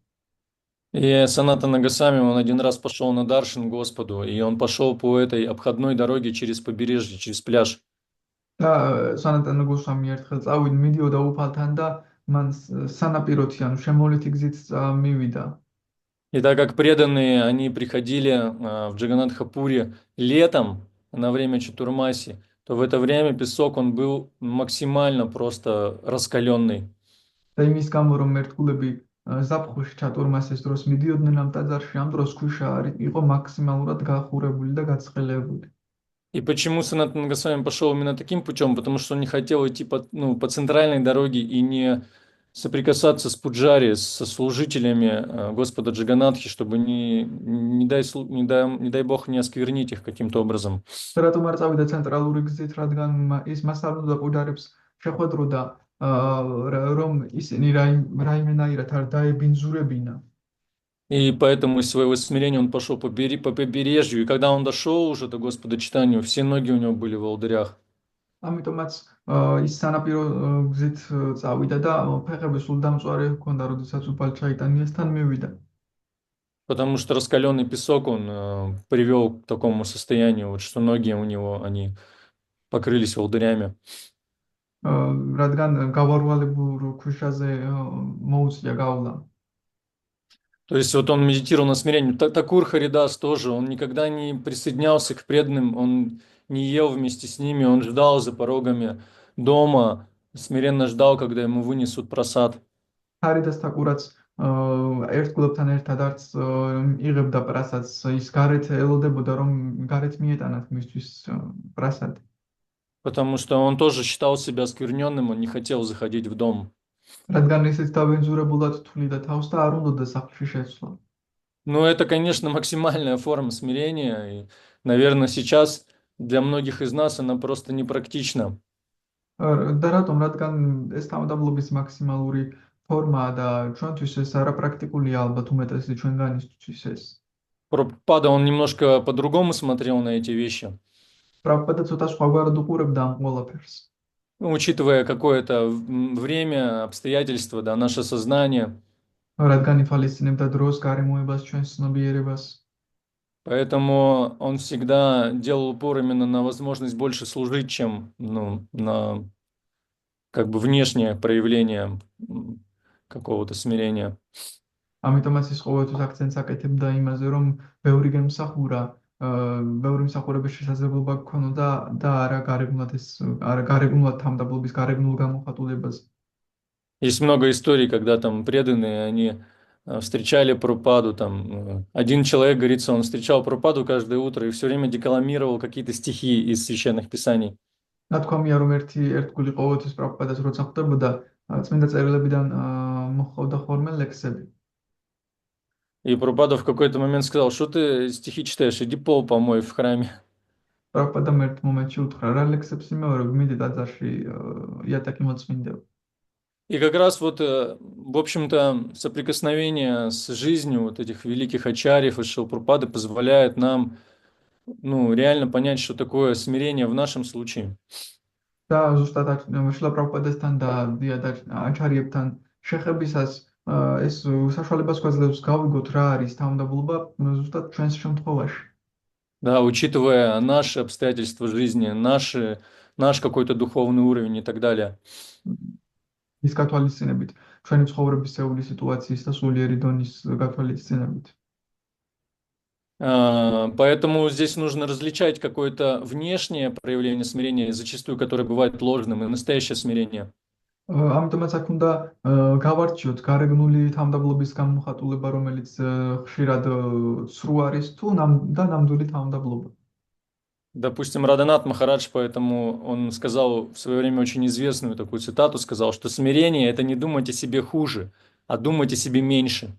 [SPEAKER 1] И Санатана Госвами, он один раз пошел на даршан Господу, и он пошел по этой обходной дороге через побережье, через пляж.
[SPEAKER 2] და სანატანა გოსვამი ერთხელ მიდიოდა უფალთან და მან სანაპიროთი, ანუ შემოვლითი გზით მივიდა.
[SPEAKER 1] И так как преданные, они приходили в Джаганатха-пури летом на время Чатурмаси, то в это время песок, он был максимально просто раскаленный.
[SPEAKER 2] და იმის გამო რომ ერთგულები ზაფხულში ჩატურმასის დროს მიდიოდნენ ამ ტაძარში, ამ დროს ქვიშა იყო მაქსიმალურად გახურებული და გაცხელებული.
[SPEAKER 1] И почему Санатана Госвами пошел именно таким путем? Потому что он не хотел идти по центральной дороге и не соприкасаться с пуджари, со служителями Господа Джаганатхи, чтобы не дай Бог не осквернить их каким-то образом.
[SPEAKER 2] რატომ არ წავიდა ცენტრალური გზით, რადგან ის მას არ უნდა პუჯარებს შეხვედროდა, რომ ისინი რაიმენაირად არ დაებინძურებინა.
[SPEAKER 1] И поэтому из своего смирения он пошел по побережью. И когда он дошел уже до Господа читанию, все ноги у него были в волдырях.
[SPEAKER 2] ამიტომაც ის სანაპირო გზით წავიდა და ფეხები სულ დამწვარე ჰქონდა, როდესაც უფალ ჩაიტანიასთან მივიდა.
[SPEAKER 1] Потому что раскаленный песок он привел к такому состоянию, вот, что ноги у него, они покрылись волдырями.
[SPEAKER 2] რადგან გავარვალებულ ქვიშაზე მოუწია გავლა.
[SPEAKER 1] То есть вот он медитировал на смирении. Такур Харидас тоже, он никогда не присоединялся к преданным, он не ел вместе с ними, он ждал за порогами дома, смиренно ждал, когда ему вынесут просад.
[SPEAKER 2] ჰარიდას თაკურაც ერთგულებთან ერთად არც იღებდა პრასადს, ის გარეთ ელოდებოდა, რომ გარეთ მიეტანათ მისთვის პრასადი.
[SPEAKER 1] Потому что он тоже считал себя оскверненным, он не хотел заходить в дом.
[SPEAKER 2] რადგან ისიც დავენზურებულად თვლიდა თავს და არ უნდოდა სახლში შეცვლა.
[SPEAKER 1] Ну, это, конечно, максимальная форма смирения, и, наверное, сейчас для многих из нас она просто непрактична.
[SPEAKER 2] და რატომ? რადგან ეს თავდაბლობის მაქსიმალური ფორმაა და ჩვენთვის ეს არაპრაქტიკულია ალბათ უმეტესი ჩვენგანისთვის ეს.
[SPEAKER 1] Прабхупада, он немножко по-другому смотрел на эти вещи.
[SPEAKER 2] პრაბჰუპადა ცოტა სხვაგვარად უყურებდა ამ ყველაფერს.
[SPEAKER 1] Ну, учитывая какое-то время, обстоятельства, да, наше сознание.
[SPEAKER 2] რადგან ითვალისწინებდა დროს, გარემოებას, ჩვენს ცნობიერებას.
[SPEAKER 1] Поэтому он всегда делал упор именно на возможность больше служить, чем на как бы внешнее проявление какого-то смирения.
[SPEAKER 2] ამიტომაც ის ყოველთვის აქცენტს აკეთებდა იმაზე, რომ ბევრი გემსახურა, ბევრი მსახურების შესაძლებლობა გქონოდა და არა გარეგნულად თამდაბლობის გარეგნულ გამოხატულებაზე.
[SPEAKER 1] Есть много историй, когда там преданные, они встречали Прабхупаду, там один человек, говорится, он встречал Прабхупаду каждое утро и все время декламировал какие-то стихи из священных писаний.
[SPEAKER 2] ნათქვამია, რომ ერთგული ყოველთვის პრაბჰუპადას როცა ხვდებოდა, წმინდა წერილებიდან მოჰყავდა ხოლმე ლექსები.
[SPEAKER 1] И Прабхупада в какой-то момент сказал, что ты стихи читаешь, иди пол помой в храме.
[SPEAKER 2] პრაბჰუპადამ ერთ მომენტში უთხრა, რა ლექსებს იმეორებ, მიდი ტაძარში იატაკი მოწმინდეო.
[SPEAKER 1] И как раз вот, в общем-то, соприкосновение с жизнью вот этих великих ачарьев и Шрила Прабхупады позволяет нам, реально понять, что такое смирение в нашем случае.
[SPEAKER 2] და ზუსტად შრილა პრაბჰუპადასთან და აჩარიებთან შეხებისას ეს საშუალებას გვაძლევს გავიგოთ რა არის თავდაბლობა ზუსტად ჩვენს შემთხვევაში.
[SPEAKER 1] Да, учитывая наши обстоятельства жизни, наш какой-то духовный уровень и так далее.
[SPEAKER 2] ის გათვალისწინებით, ჩვენი ცხოვრებისეული სიტუაციის და სულიერი დონის გათვალისწინებით.
[SPEAKER 1] Поэтому здесь нужно различать какое-то внешнее проявление смирения, зачастую которое бывает ложным, и настоящее смирение.
[SPEAKER 2] ამიტომაც აქ უნდა გავარჩიოთ გარეგნული თავდაბლობის გამოხატულება, რომელიც ხშირად ცრუ არის თუ ნამდვილი თავდაბლობა.
[SPEAKER 1] Допустим, Радhanат Махарадж, поэтому он сказал в свое время очень известную такую цитату, сказал, что смирение – это не думать о себе хуже, а думать о себе меньше.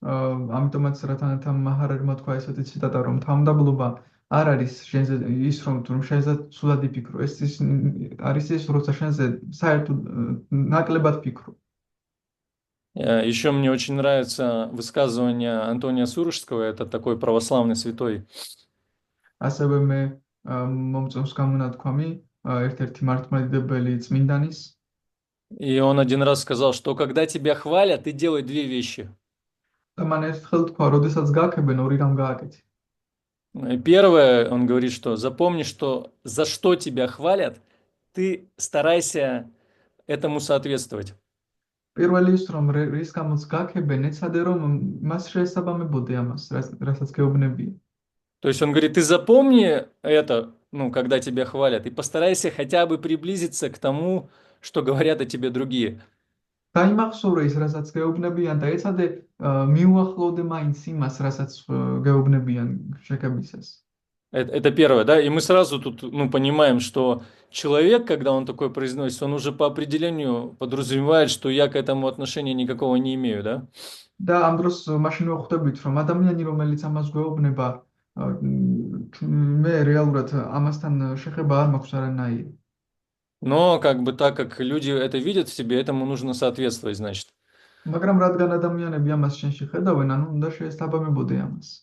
[SPEAKER 2] ამიტომაც რათანათა მაჰარაჯმა თქვა ესეთი ციტატა, რომ თავდაბლობა არ არის შენზე ის, რომ შენზე სულად იფიქრო. ეს არის ის, როცა შენზე საერთოდ ნაკლებად ფიქრო.
[SPEAKER 1] Еще мне очень нравится высказывание Антония Сурожского, это такой православный святой.
[SPEAKER 2] ასევე მე მომწონს გამონათქვამი ერთ-ერთი მართლმადიდებელი წმინდანის.
[SPEAKER 1] И он один раз сказал, что когда тебя хвалят, ты делай две вещи.
[SPEAKER 2] და მან ერთხელ თქვა, როდესაც გაქებენ, ორი რამ გააკეთე.
[SPEAKER 1] Первое, он говорит, что запомни, что за что тебя хвалят, ты старайся этому соответствовать.
[SPEAKER 2] პირველი ის, რომ რის გამოც გაქებენ, ეცადე რომ მას შეესაბამებოდე ამას, რასაც გეუბნებიან.
[SPEAKER 1] То есть он говорит, ты запомни это, когда тебя хвалят, и постарайся хотя бы приблизиться к тому, что говорят о тебе другие.
[SPEAKER 2] გაიმახსოვრე ის, რასაც გეუბნებიან და ეცადე მიუახლოვდე მაინც იმას, რასაც გეუბნებიან შეკებისას.
[SPEAKER 1] Это первое, да? И мы сразу тут, ну, понимаем, что человек, когда он такое произносит, он уже по определению подразумевает, что я к этому отношения никакого не имею, да?
[SPEAKER 2] და ამ დროს მაშინ ვხვდებით, რომ ადამიანი, რომელიც ამას გვეუბნება, მე რეალურად ამასთან შეხება არ მაქვს არანაირი.
[SPEAKER 1] Но как бы так как люди это видят в себе, этому нужно соответствовать, значит.
[SPEAKER 2] მაგრამ რადგან ადამიანები ამას შენში ხედავენ, ანუ უნდა შეესაბამებოდი ამას.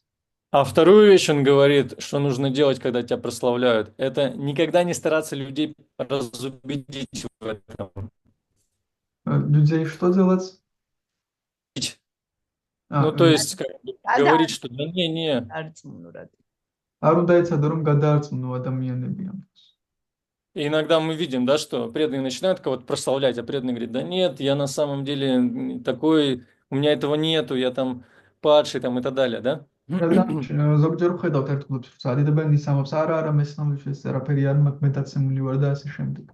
[SPEAKER 1] А вторую вещь он говорит, что нужно делать, когда тебя прославляют, это никогда не стараться людей разубедить в этом.
[SPEAKER 2] людей что делать?
[SPEAKER 1] Ну, то
[SPEAKER 2] აა
[SPEAKER 1] есть, как бы говорить, что да не.
[SPEAKER 3] დარწმუნურად.
[SPEAKER 2] არ უნდა ეცადო რომ გადაარწმუნო ადამიანები ამას.
[SPEAKER 1] И иногда мы видим, да, что преданные начинают кого-то прославлять, а преданный говорит, да нет, я на самом деле такой, у меня этого нету, я там падший там и так далее, да?
[SPEAKER 2] რადგან ზოგჯერ ვხედავთ ერთგულებს, რომ ადიდებენ ის ამბობს, არა, მესწავლებს ეს არაფერი არ მაქვს, მეტაცემული ვარ და ასე შემდეგ.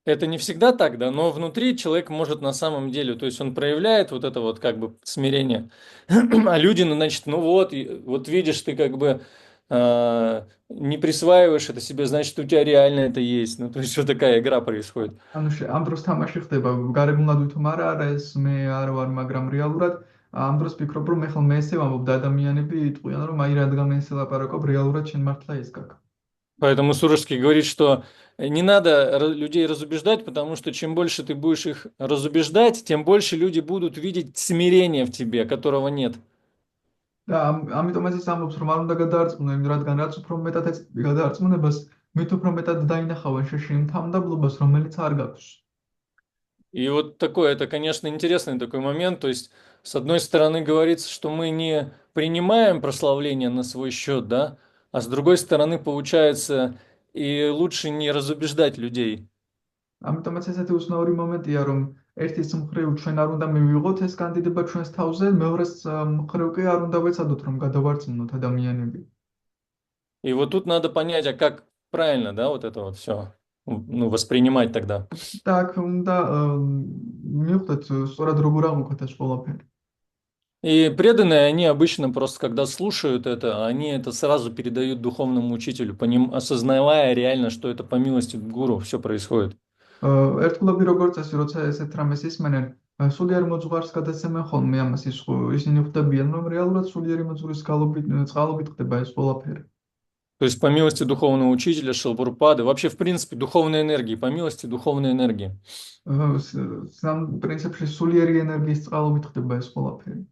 [SPEAKER 1] Это не всегда так, да, но внутри человек может на самом деле, то есть он проявляет вот это вот как бы смирение, а люди, ну, значит, ну вот, вот видишь, ты как бы не присваиваешь это себе, значит, у тебя реально это есть, ну, то есть вот такая игра происходит.
[SPEAKER 2] ანუ ამ დროს თამაში ხდება, გარეგნულად ვითომ არა ეს მე არ ვარ, მაგრამ რეალურად ამ დროს ფიქრობ, რომ ეხლა მე ესე ვამბობ და ადამიანები იტყვიან, რომ აი რადგან მე ესე ლაპარაკობ, რეალურად შენ მართლა ეს გაკ.
[SPEAKER 1] Поэтому Сурожский говорит, что не надо людей разубеждать, потому что чем больше ты будешь их разубеждать, тем больше люди будут видеть смирение в тебе, которого нет.
[SPEAKER 2] და ამიტომაც ის ამბობს, რომ არ უნდა გადაარწმუნო, იმ რადგან რაც უფრო მეტად ეწევი გადაარწმუნებას, მით უფრო მეტად დაინახავენ შენში იმ თავმდაბლობას, რომელიც არ გაქვს.
[SPEAKER 1] И вот такой, это, конечно, интересный такой момент. То есть, с одной стороны, говорится, что мы не принимаем прославление на свой счет, да, а с другой стороны, получается, и лучше не разубеждать людей.
[SPEAKER 2] ამიტომაც ესეთი უცნაური მომენტია, რომ ერთის მხრივ ჩვენ არ უნდა მივიღოთ ეს კანდიდატება ჩვენს თავზე, მეორეს მხრივ კი არ უნდა ვეცადოთ, რომ გადავარწმუნოთ ადამიანები.
[SPEAKER 1] И вот тут надо понять, а как правильно, да, вот это вот все, ну, воспринимать тогда.
[SPEAKER 2] და აქ უნდა მივხვდეთ სწორად როგორ აღვიქვათ ეს ყველაფერი.
[SPEAKER 1] И преданные, они обычно просто, когда слушают это, они это сразу передают духовному учителю, осознавая реально, что это по милости гуру все происходит.
[SPEAKER 2] ერთგულები როგორც წესი, როცა ესეთ რამეს ისმენენ, სულიერ მოძღვარს გადაცემენ ხოლმე ამას ისინი ხვდებიან, რომ რეალურად სულიერი მოძღვრის წყალობით ხდება ეს ყველაფერი.
[SPEAKER 1] То есть по милости духовного учителя Шилпрапады, вообще в принципе духовной энергии, по милости духовной энергии.
[SPEAKER 2] სამ პრინციპში სულიერი ენერგიის წყალობით ხდება ეს ყველაფერი.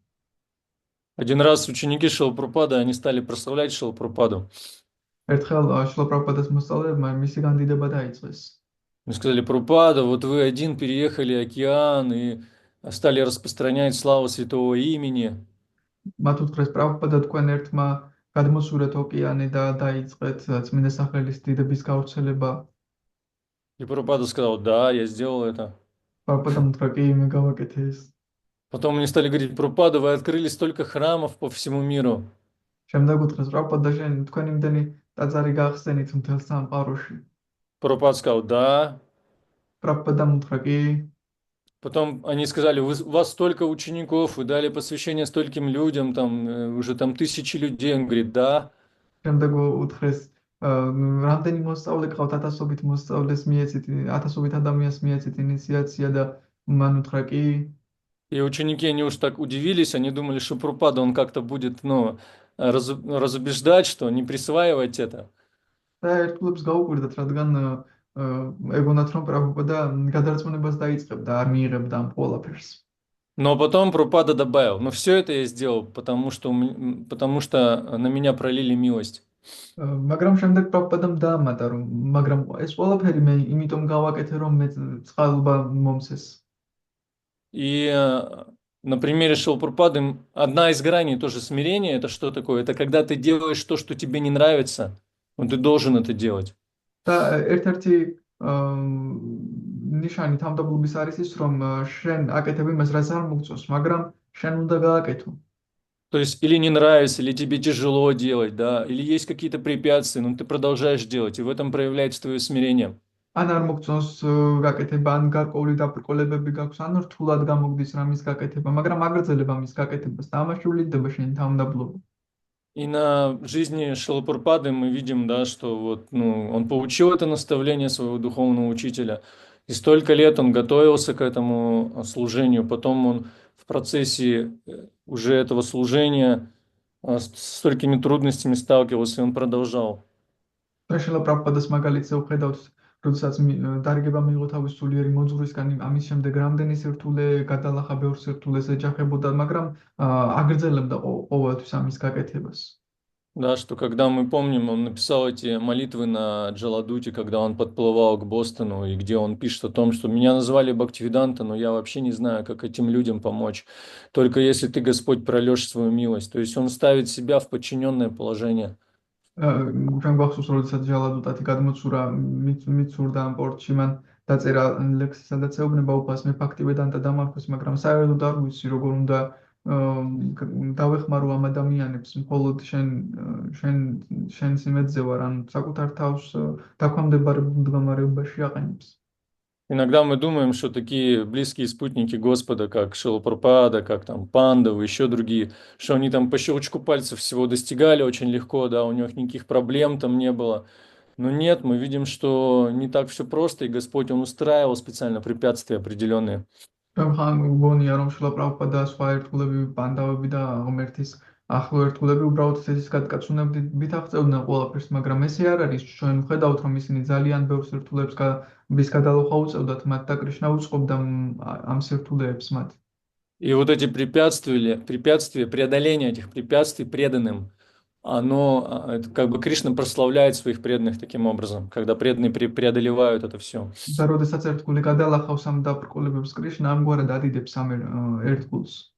[SPEAKER 1] Один раз ученики Шилпрапады, они стали прославлять Шилпрападу.
[SPEAKER 2] ერთხელ შილაპრაპადას მოსწავლეებმა მისი განდიდება დაიწყეს.
[SPEAKER 1] Они сказали, Прабхупада, вот вы один переехали океан и стали распространять славу святого имени.
[SPEAKER 2] მათ უთხრეს პრაბჰუპადა თქვენ ერთმა გადმოსურეთ ოკეანე და დაიწყეთ წმინდა სახელის დიდების გავრცელება.
[SPEAKER 1] И Прабхупада сказал, да, я сделал это.
[SPEAKER 2] პრაბჰუპადამ უთხრა, კი, მე გავაკეთე ეს.
[SPEAKER 1] Потом они стали говорить, Прабхупада, вы открыли столько храмов по всему миру.
[SPEAKER 2] შემდეგ უთხრეს, პრაბჰუპადა, თქვენ იმდენი ტაძარი გაახსენით მთელ სამყაროში.
[SPEAKER 1] Прабхупада сказал, да.
[SPEAKER 2] პრაბჰუპადამ უთხრა, კი.
[SPEAKER 1] Потом они сказали, у вас столько учеников, вы дали посвящение стольким людям, там уже там тысячи людей. Он говорит, да.
[SPEAKER 2] შემდეგ უთხრეს, რამდენი მოსწავლე ყავთ, ათასობით მოსწავლეს მიეცით, ათასობით ადამიანს მიეცით ინიციაცია და მან უთხრა, კი.
[SPEAKER 1] И ученики, они уж так удивились, они думали, что Прабхупада, он как-то будет, ну, разубеждать, что не присваивать это.
[SPEAKER 2] და ერთგულებს გაუკვირდათ, რადგან ეგონათ, რომ პრაბჰუპადა გადარწმუნებას დაიწყებდა, არ მიიღებდა ამ ყველაფერს.
[SPEAKER 1] Но потом Прабхупада добавил, ну все это я сделал, потому что на меня пролили милость.
[SPEAKER 2] მაგრამ შემდეგ პრაბჰუპადამ დაამატა, რომ მაგრამ ეს ყველაფერი მე იმიტომ გავაკეთე, რომ მე წყალობა მომცეს.
[SPEAKER 1] И на примере Шилпрапады одна из граней тоже смирения, это что такое? Это когда ты делаешь то, что тебе не нравится, но ты должен это делать.
[SPEAKER 2] და ერთ-ერთი ნიშანი თავმდაბლობის არის ის, რომ შენ აკეთებ იმას, რაც არ მოგწონს, მაგრამ შენ უნდა გააკეთო.
[SPEAKER 1] То есть или не нравится, или тебе тяжело делать, да, или есть какие-то препятствия, но ты продолжаешь делать, и в этом проявляется твое смирение.
[SPEAKER 2] ან არ მოგწონს გაკეთება, ან გარკვეული დაბრკოლებები გაქვს, ან რთულად გამოგდის რამის გაკეთება, მაგრამ აგრძელებ ამის გაკეთებას და ამაში ვლიდდება შენი თავმდაბლობა.
[SPEAKER 1] И на жизни Шилапурпады мы видим, да, что вот, ну, он получил это наставление своего духовного учителя, и столько лет он готовился к этому служению, потом он в процессе уже этого служения с столькими трудностями сталкивался, и он продолжал.
[SPEAKER 2] პრაშელა პრაბჰუპადას მაგალითზე ვხედავთ, როდესაც დარიგება მიიღო თავის სულიერი მოძღვრისგან, ამის შემდეგ რამდენი სირთულე გადალახა, ბევრ სირთულეს ეჯახებოდა, მაგრამ აგრძელებდა ყოველთვის ამის გაკეთებას.
[SPEAKER 1] Да, что когда мы помним, он написал эти молитвы на Джаладуте, когда он подплывал к Бостону, и где он пишет о том, что меня назвали Бхактивиданта, но я вообще не знаю, как этим людям помочь. Только если ты, Господь, прольешь свою милость. То есть он ставит себя в подчиненное положение.
[SPEAKER 2] ჩვენ გვახსოვს, როდესაც ჟალადუტათი გადმოცურა, მიცურდა ამ პორტში, მან დაწერა ლექსი, სადაც ეუბნება უფალს, მე ფაქტი ვედანტა დამარხოს, მაგრამ საერთოდ არ ვიცი, როგორ უნდა დავეხმარო ამ ადამიანებს, მხოლოდ შენ სიმედზე ვარ, ან საკუთარ თავს დაქვემდებარებულ მდგომარეობაში აყენებს.
[SPEAKER 1] Иногда мы думаем, что такие близкие спутники Господа, как Шилапрапада, как там Пандавы, еще другие, что они там по щелчку пальцев всего достигали очень легко, да, у них никаких проблем там не было. Но нет, мы видим, что не так все просто, и Господь, Он устраивал специально препятствия определенные.
[SPEAKER 2] ხან გონია რომ შულა პრაბჰუპადა და სხვა ერთგულები პანდავები და ღმერთის ახლო ერთგულები უბრალოდ ცეცხლის გადკაცუნებით აღწევდნენ ყველაფერს, მაგრამ ესე არ არის. ჩვენ ვხედავთ რომ ისინი ძალიან ბევრ სირთულეებს bis გადალახა უწევდათ მათ და კრიშნა უწყობდა ამ სირთულეებს მათ.
[SPEAKER 1] И вот эти препятствия, преодоление этих препятствий преданным, это как бы Кришна прославляет своих преданных таким образом, когда преданные преодолевают это все.
[SPEAKER 2] და როდესაც ერთგული გადალახავს ამ დაბრკოლებებს, კრიშნა ამგვარად ადიდებს ამ ერთგულს.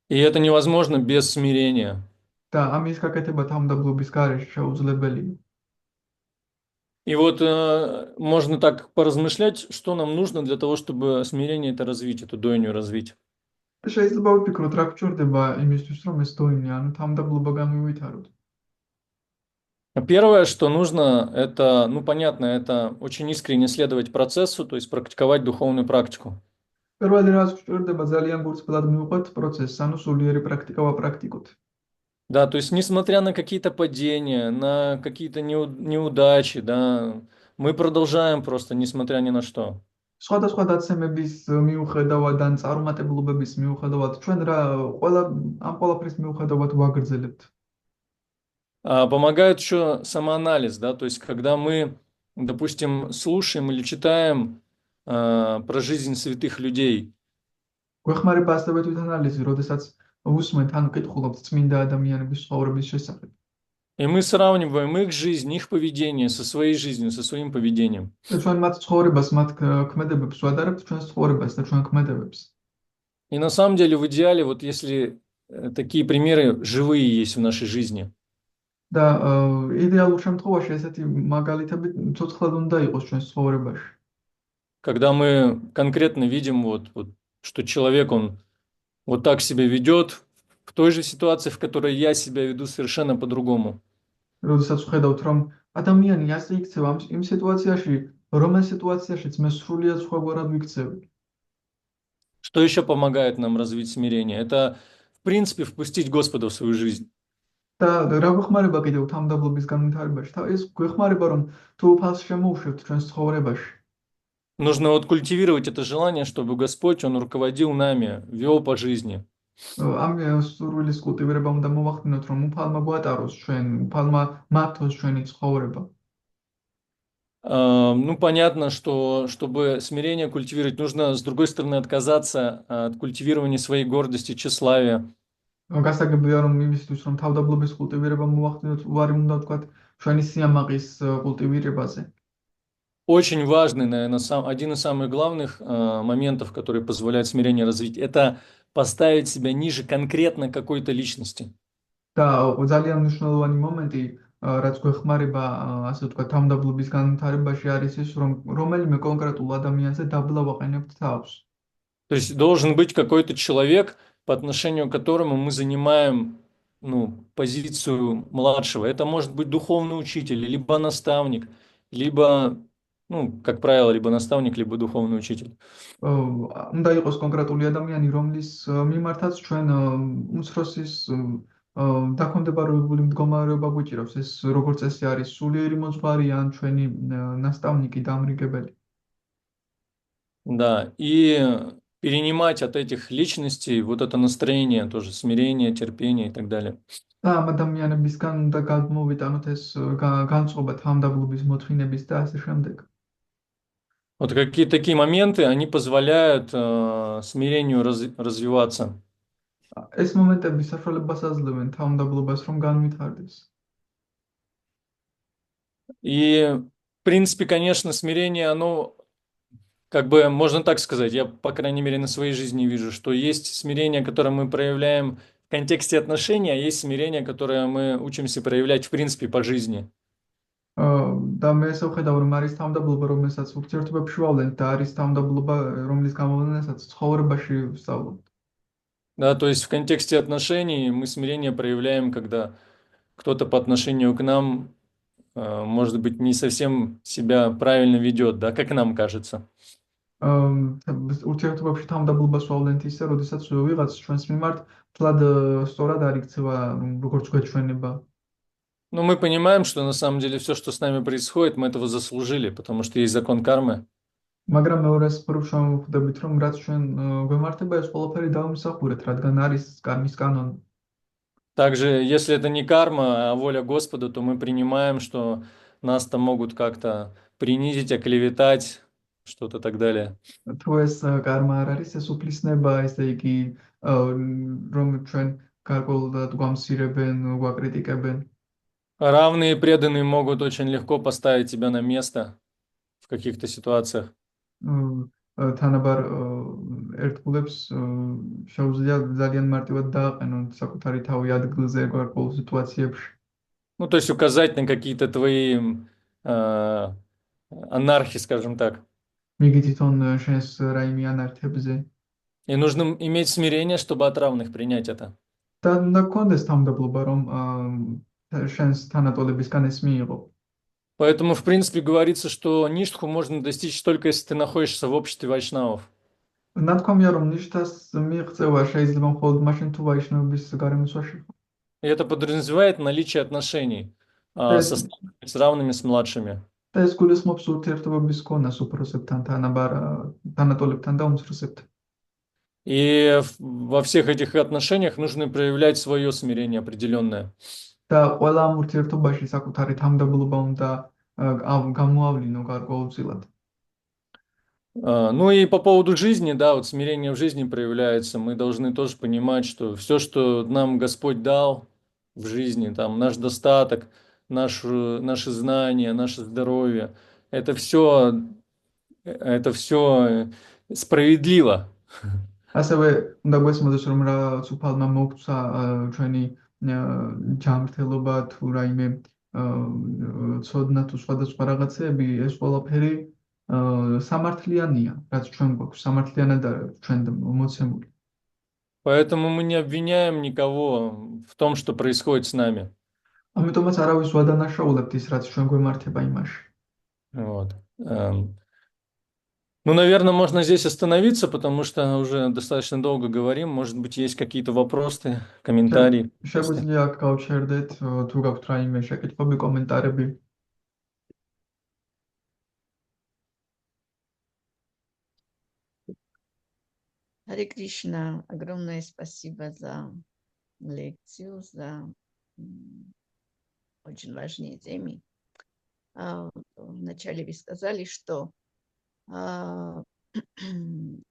[SPEAKER 1] И это невозможно без смирения.
[SPEAKER 2] და ამის გაკეთება თავმდაბლობის გარეშე შეუძლებელია.
[SPEAKER 1] И вот можно так поразмышлять, что нам нужно для того, чтобы смирение это развить, эту дойню развить.
[SPEAKER 2] შეიძლება ვფიქროთ, რა გვჭირდება იმისთვის, რომ ეს დოინი, ანუ თავმდაბლობა გამივვითაროთ.
[SPEAKER 1] Первое, что нужно, это, ну понятно, это очень искренне следовать процессу, то есть практиковать духовную практику.
[SPEAKER 2] პირველი რაც გვჭირდება ძალიან გულწრფელად მივყვეთ პროცესს, ანუ სულიერი პრაქტიკა ვაპრაქტიკოთ.
[SPEAKER 1] Да, то есть несмотря на какие-то падения, на какие-то неудачи, да, мы продолжаем просто, несмотря ни на что.
[SPEAKER 2] სხვადასხვა დაცემების მიუხედავად ან წარუმატებლობების მიუხედავად, ჩვენ ამ ყველაფრის მიუხედავად ვაგრძელებთ.
[SPEAKER 1] Помогает еще самоанализ, да, то есть когда мы, допустим, слушаем или читаем про жизнь святых людей.
[SPEAKER 2] გვეხმარება ასევე თვითანალიზი, როდესაც უსმენთ ან ვკითხულობთ წმინდა ადამიანების ცხოვრების შესახებ.
[SPEAKER 1] И мы сравниваем их жизнь, их поведение со своей жизнью, со своим поведением.
[SPEAKER 2] ჩვენ მათ ცხოვრებას, მათ ქმედებებს ვადარებთ, ჩვენს ცხოვრებას და ჩვენ ქმედებებს.
[SPEAKER 1] И на самом деле в идеале, вот если такие примеры живые есть в нашей жизни.
[SPEAKER 2] და იდეალურ შემთხვევაში ესეთი მაგალითები ცოცხლად უნდა იყოს ჩვენს ცხოვრებაში.
[SPEAKER 1] Когда мы конкретно видим, вот, что человек, он вот так себя ведет, в той же ситуации, в которой я себя веду совершенно по-другому.
[SPEAKER 2] როდესაც ვხედავთ, რომ ადამიანი ასე იქცევა იმ სიტუაციაში, რომელ სიტუაციაშიც მე სრულიად სხვაგვარად ვიქცევი.
[SPEAKER 1] Что еще помогает нам развить смирение? Это, в принципе, впустить Господа в свою жизнь.
[SPEAKER 2] და რა გვეხმარება კიდევ თავმდაბლობის განვითარებაში? ეს გვეხმარება, რომ თუ უფალს შემოუშვებთ ჩვენს ცხოვრებაში.
[SPEAKER 1] Нужно вот культивировать это желание, чтобы Господь, Он руководил нами, вел по жизни.
[SPEAKER 2] ამ სურვილის კულტივირება უნდა მოვახდინოთ, რომ უფალმა გვატაროს უფალმა მართოს ჩვენი ცხოვრება.
[SPEAKER 1] Ну, понятно, что чтобы смирение культивировать, нужно, с другой стороны, отказаться от культивирования своей гордости, тщеславия.
[SPEAKER 2] გასაგებია, რომ იმისთვის, რომ თავდაბლობის კულტივირება მოვახდინოთ, უარი უნდა ვთქვათ ჩვენი სიამაყის კულტივირებაზე.
[SPEAKER 1] Очень важный, наверное, один из самых главных моментов, который позволяет смирение развить, это поставить себя ниже конкретно какой-то личности.
[SPEAKER 2] და ძალიან მნიშვნელოვანი момენტი, რაც გვეხმარება, ასე ვთქვათ, თავდაბლობის განვითარებაში არის ის, რომ რომელიმე კონკრეტულ ადამიანზე დაბლა ვაყენებთ თავს.
[SPEAKER 1] То есть должен быть какой-то человек, по отношению к которому мы занимаем, ну, позицию младшего. Это может быть духовный учитель, либо наставник, либо, ну, как правило, либо наставник, либо духовный учитель.
[SPEAKER 2] უნდა იყოს კონკრეტული ადამიანი, რომლის მიმართაც ჩვენ უმცროსის დაქვემდებარებული მდგომარეობა გვიჭირავს. ეს როგორც წესი არის სულიერი მოძღვარი ან ჩვენი ნასწავლნიკი, დამრიგებელი.
[SPEAKER 1] Да, и перенимать от этих личностей вот это настроение тоже, смирение, терпение и так далее.
[SPEAKER 2] და ამ ადამიანებისგან უნდა გადმოვიტანოთ ეს განწყობა თავმდაბლობის მოთხინების და ასე შემდეგ.
[SPEAKER 1] Вот какие такие моменты, они позволяют смирению развиваться.
[SPEAKER 2] ეს მომენტები საშუალებას აძლევენ თავმდაბლობას რომ განვითარდეს.
[SPEAKER 1] И, в принципе, конечно, смирение, оно, как бы, можно так сказать, я, по крайней мере, на своей жизни вижу, что есть смирение, которое мы проявляем в контексте отношений, а есть смирение, которое мы учимся проявлять, в принципе, по жизни.
[SPEAKER 2] და მე ესე ვხედავ რომ არის თავმდაბლობა რომელსაც ურთიერთობებში ვავლენთ და არის თავმდაბლობა რომლის გამოვლენასაც ცხოვრებაში ვსწავლობთ.
[SPEAKER 1] Да, то есть в контексте отношений мы смирение проявляем, когда кто-то по отношению к нам, может быть, не совсем себя правильно ведет, да, как нам кажется.
[SPEAKER 2] ურთიერთობებში თავმდაბლობას ვავლენთ ისე, როდესაც ვიღაც ჩვენს მიმართ თლად სწორად არ იქცევა, როგორც გვეჩვენება.
[SPEAKER 1] Но мы понимаем, что на самом деле все, что с нами происходит, мы этого заслужили, потому что есть закон кармы.
[SPEAKER 2] მაგრამ მეორეს მხრივ ჩვენ ვხვდებით, რომ რაც ჩვენ გვემართება, ეს ყველაფერი დავიმსახურეთ, რადგან არის კარმის კანონი.
[SPEAKER 1] Также, если это не карма, а воля Господа, то мы принимаем, что нас там могут как-то принизить, оклеветать, что-то так далее.
[SPEAKER 2] თუ ეს კარმა არ არის, ეს უფლისნება, ესე იგი, რომ ჩვენ გარკვეულად გვამსირებენ, გვაკრიტიკებენ.
[SPEAKER 1] Равные и преданные могут очень легко поставить тебя на место в каких-то ситуациях.
[SPEAKER 2] თანაბარ ერთგულებს შეუძლია ძალიან მარტივად დააყენონ საკუთარი თავი ადგილზე გარკვეულ სიტუაციებში.
[SPEAKER 1] Ну, то есть указать на какие-то твои анархии, скажем так.
[SPEAKER 2] მიგი თვითონ შენს რაიმე ანარქებზე.
[SPEAKER 1] И нужно иметь смирение, чтобы от равных принять это.
[SPEAKER 2] და უნდა გქონდეს თავმდაბლობა, რომ შენს თანატოლებისგან ეს მიიღო.
[SPEAKER 1] Поэтому, в принципе, говорится, что ништху можно достичь только если ты находишься в обществе вайшнавов.
[SPEAKER 2] ნათქვამია, რომ ნიშთას მიღწევა შეიძლება მხოლოდ მაშინ თუ ვაიშნავების გარემოცვაში.
[SPEAKER 1] И это подразумевает наличие отношений
[SPEAKER 2] და ეს
[SPEAKER 1] со старшими, с равными, с младшими.
[SPEAKER 2] და ეს გულისხმობს ურთიერთობების ქონას უფროსებთან, თანატოლებთან და უმცროსებთან.
[SPEAKER 1] И во всех этих отношениях нужно проявлять свое смирение определенное.
[SPEAKER 2] და ყველა ამ ურთიერთობაში საკუთარი თავმდაბლობა უნდა გამოავლინო გარკვეულწილად.
[SPEAKER 1] Ну и по поводу жизни, да, вот смирение в жизни проявляется. Мы должны тоже понимать, что все, что нам Господь дал в жизни, там наш достаток, наши знания, наше здоровье, это все справедливо.
[SPEAKER 2] ასევე უნდა გვესმოდეს, რომ რაც უფალმა მოგცა ჩვენი ჯანმრთელობა თუ რაიმე ცოდნა თუ სხვადასხვა რაღაცეები, ეს ყველაფერი სამართლიანია, რაც ჩვენ გვაქვს, სამართლიანად ჩვენ მოცემული.
[SPEAKER 1] Поэтому мы не обвиняем никого в том, что происходит с нами.
[SPEAKER 2] ამიტომაც არავის ვადანაშაულებთ ის, რაც ჩვენ გვემართება имаში.
[SPEAKER 1] Вот. Ну, наверное, можно здесь остановиться, потому что уже достаточно долго говорим. Может быть, есть какие-то вопросы, комментарии.
[SPEAKER 2] შეგვიძლია აქ გავჩერდეთ, თუ გაქვთ რაიმე შეკითხვები, კომენტარები.
[SPEAKER 3] Харе Кришна, огромное спасибо за лекцию, за очень важные темы. Вначале вы сказали, что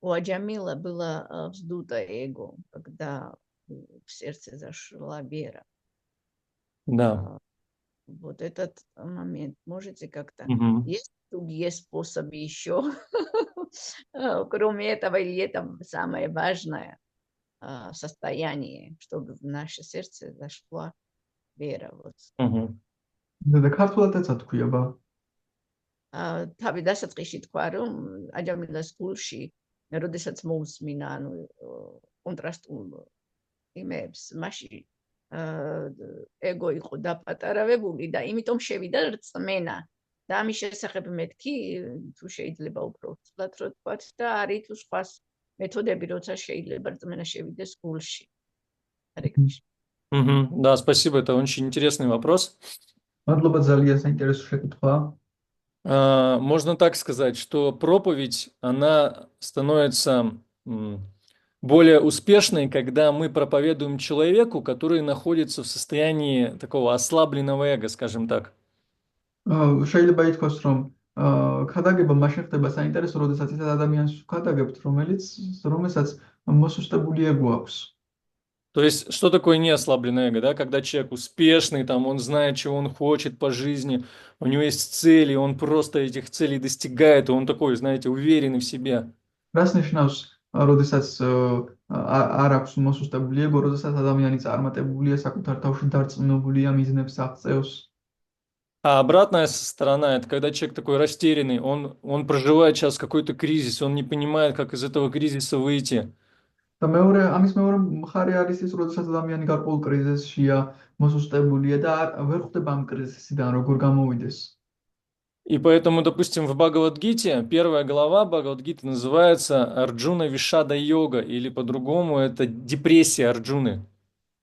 [SPEAKER 3] у Аджамила было вздуто эго, когда в сердце зашла вера.
[SPEAKER 1] Да.
[SPEAKER 3] Вот этот момент можете как-то...
[SPEAKER 1] Мгм.
[SPEAKER 3] Есть другие способы еще, кроме этого, или это самое важное состояние, чтобы в наше сердце зашла вера. Вот.
[SPEAKER 1] Мгм.
[SPEAKER 2] და ქართულადაც ათქვიება.
[SPEAKER 3] თავი დასაწყისში თქვა, რომ აჯამილას გულში, როდესაც მოусმინა, ანუ კონტრასტულ იმებს, მაშინ ego იყო დაპატარავებული და იმიტომ შევიდა რწმენა. და ამის შესახებ მეთქი, თუ შეიძლება უფრო ცუდად რო თქვათ და არის თუ სხვა მეთოდები, როცა შეიძლება რწმენა შევიდეს გულში. Харе Кришна.
[SPEAKER 1] Мгм. Да, спасибо, это очень интересный вопрос.
[SPEAKER 2] მადლობა, ძალიან საინტერესო შეკითხვაა.
[SPEAKER 1] Можно так сказать, что проповедь, она становится более успешной, когда мы проповедуем человеку, который находится в состоянии такого ослабленного эго, скажем так.
[SPEAKER 2] შეიძლება ითქვას, რომ ქადაგება მაშინ ხდება საინტერესო, როდესაც ის ადამიანს ვქადაგებთ, რომელსაც მოსუსტებული ეგო აქვს.
[SPEAKER 1] То есть, что такое неослабленное эго, да? Когда человек успешный, там, он знает, чего он хочет по жизни, у него есть цели, он просто этих целей достигает, и он такой, знаете, уверенный в себе.
[SPEAKER 2] რას ნიშნავს, როდესაც არ აქვს მოსუსტებული ეგო, როდესაც ადამიანი წარმატებულია, საკუთარ თავში დარწმუნებულია, მიზნებს აღწევს.
[SPEAKER 1] А обратная сторона, это когда человек такой растерянный, он проживает сейчас какой-то кризис, он не понимает, как из этого кризиса выйти.
[SPEAKER 2] და ამის მეორე მხარე არის ის, როდესაც ადამიანი გარკვეულ კრიზისშია, მოსუსტებულია და ვერ ხვდება ამ კრიზისიდან როგორ გამოვიდეს.
[SPEAKER 1] И поэтому, допустим, в Бхагавад-гите, первая глава Бхагавад-гиты называется Арджуна Вишада Йога, или по-другому это депрессия Арджуны.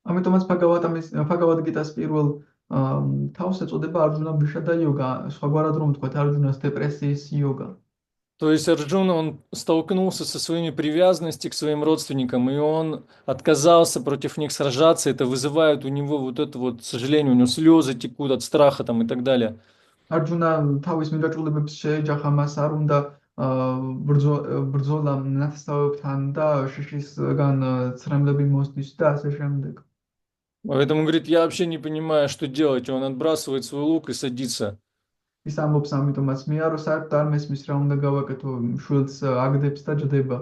[SPEAKER 2] ამიტომაც ბhagavad-გიტას პირველ თავს ეწოდება არჯუნა ვიშადა იოგა, სხვაგვარად რომ ვთქვათ, არჯუნას დეპრესიის იოგა.
[SPEAKER 1] То есть Арджуна, он столкнулся со своими привязанностями к своим родственникам, и он отказался против них сражаться, это вызывает у него вот это вот, к сожалению, у него слезы текут от страха там и так далее.
[SPEAKER 2] არჯუნა თავის მიღწევებს შეეჯახა, მას არ უნდა ბრძოლა ნათესავებთან და შიშისგან ცრემლები მოსდის და ასე შემდეგ.
[SPEAKER 1] Поэтому говорит, я вообще не понимаю, что делать. Он отбрасывает свой лук и садится.
[SPEAKER 2] ის ამბობს ამიტომაც მე არ საერთოდ არ მესმის რა უნდა გავაკეთო, შვილს აგდებს და ჯდება.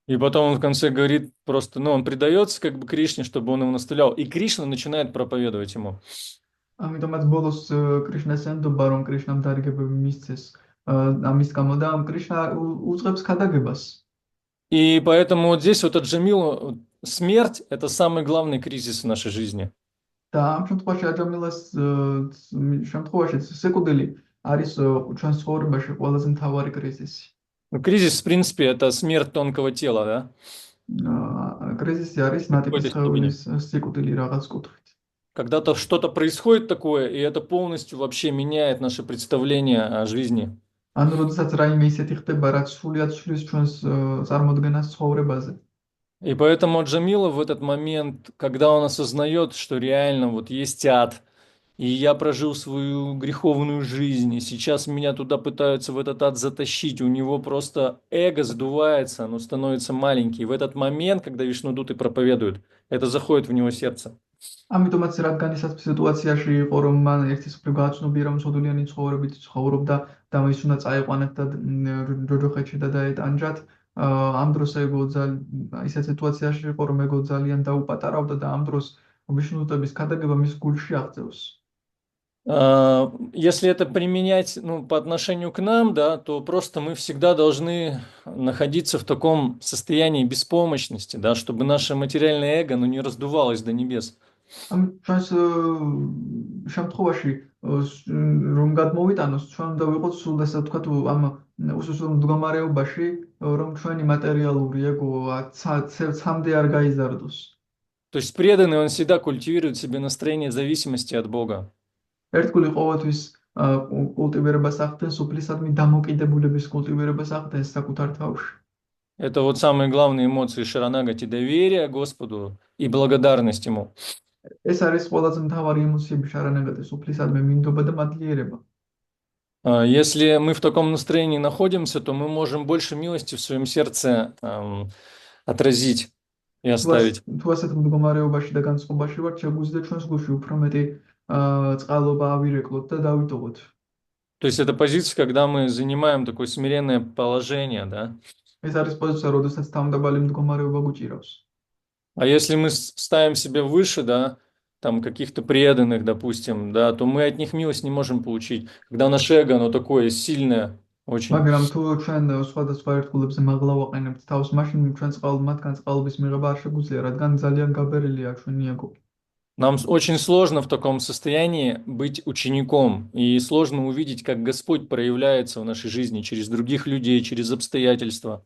[SPEAKER 1] И потом он в конце говорит просто, ну, он предается как бы Кришне, чтобы он его наставлял. И Кришна начинает проповедовать ему.
[SPEAKER 2] ამიტომაც ბოლოს კრიშნას ენდობა, რომ კრიშნამ დარიგებები მისცეს ამის გამო და კრიშნა უძღებს ქადაგებას.
[SPEAKER 1] И поэтому вот здесь вот Аджамилу смерть – это самый главный кризис в нашей жизни.
[SPEAKER 2] და ამ შემთხვევაში აჯამილას შემთხვევაში სიკვდილი არის ჩვენს ცხოვრებაში ყველაზე მთავარი კრიზისი.
[SPEAKER 1] Ну, кризис, в принципе, это смерть тонкого тела, да?
[SPEAKER 2] კრიზისი არის ნატიფის ხეობის სიკვდილი რაღაც კუთხით.
[SPEAKER 1] Когда-то что-то происходит такое, и это полностью вообще меняет наше представление о жизни.
[SPEAKER 2] ანუ როდესაც რაიმე ისეთი ხდება, რაც სრულიად შლის ჩვენს წარმოდგენას ცხოვრებაზე.
[SPEAKER 1] И поэтому Джамила в этот момент, когда он осознает, что реально вот есть ад, и я прожил свою греховную жизнь, и сейчас меня туда пытаются в этот ад затащить, у него просто эго сдувается, оно становится маленький. И в этот момент, когда Вишнудуты проповедуют, это заходит в него сердце.
[SPEAKER 2] ამიტომაც რადგან ის სიტუაციაში იყო, რომ მან ერთის მხრივ გააცნობია, რომ ცოდულიანი ცხოვრებით ცხოვრობდა და ის უნდა წაიყვანეთ და ჯოჯოხეთში და დაეტანჯათ, ამ დროს ეგო ისეთ სიტუაციაში იყო, რომ ეგო ძალიან დაუპატარავდა და ამ დროს ვიშნუტების ქადაგება მის გულში აღწევს.
[SPEAKER 1] Если это применять, ну, по отношению к нам, да, то просто мы всегда должны находиться в таком состоянии беспомощности, да, чтобы наше материальное эго, ну, не раздувалось до небес.
[SPEAKER 2] ამ ჩვენს შემთხვევაში რომ გადმოვიტანოს, ჩვენ უნდა ვიყოთ სულ ასე ვთქვათ, ამ უსუსო მდგომარეობაში, რომ ჩვენი მატერიალური ეგო ცამდე არ გაიზარდოს.
[SPEAKER 1] То есть преданный, он всегда культивирует в себе настроение зависимости от Бога.
[SPEAKER 2] ერთგული ყოველთვის კულტივირებას ახდენს, უფლისადმი დამოკიდებულების კულტივირებას ახდენს საკუთარ თავში.
[SPEAKER 1] Это вот самые главные эмоции Шаранагати: доверие Господу и благодарность Ему.
[SPEAKER 2] ეს არის ყველაზე მთავარი ემოციები შარანაგატის, უფლისადმი მინდობა და მადლიერება.
[SPEAKER 1] Если мы в таком настроении находимся, то мы можем больше милости в своем сердце отразить и оставить.
[SPEAKER 2] თუ ასეთ მდგომარეობაში და განწყობაში ვართ, შეგვიძლია ჩვენს გულში უფრო მეტი წყალობა ავირეკლოთ და დავიტოვოთ.
[SPEAKER 1] То есть это позиция, когда мы занимаем такое смиренное положение, да?
[SPEAKER 2] ეს არის პოზიცია, როდესაც თავმდაბალი მდგომარეობა გვჭირავს.
[SPEAKER 1] А если мы ставим себя выше, да, там каких-то преданных, допустим, да, то мы от них милость не можем получить. Когда наше эго, оно такое сильное, очень.
[SPEAKER 2] მაგრამ თუ ჩვენ სხვადასხვა ერთგულებზე მაღლა ვაყენებთ თავს, მაშინ ჩვენ მათგან წყალობის მიღება არ შეგვიძლია, რადგან ძალიან გაბერილია ჩვენი ეგო.
[SPEAKER 1] Нам очень сложно в таком состоянии быть учеником, и сложно увидеть, как Господь проявляется в нашей жизни через других людей, через обстоятельства.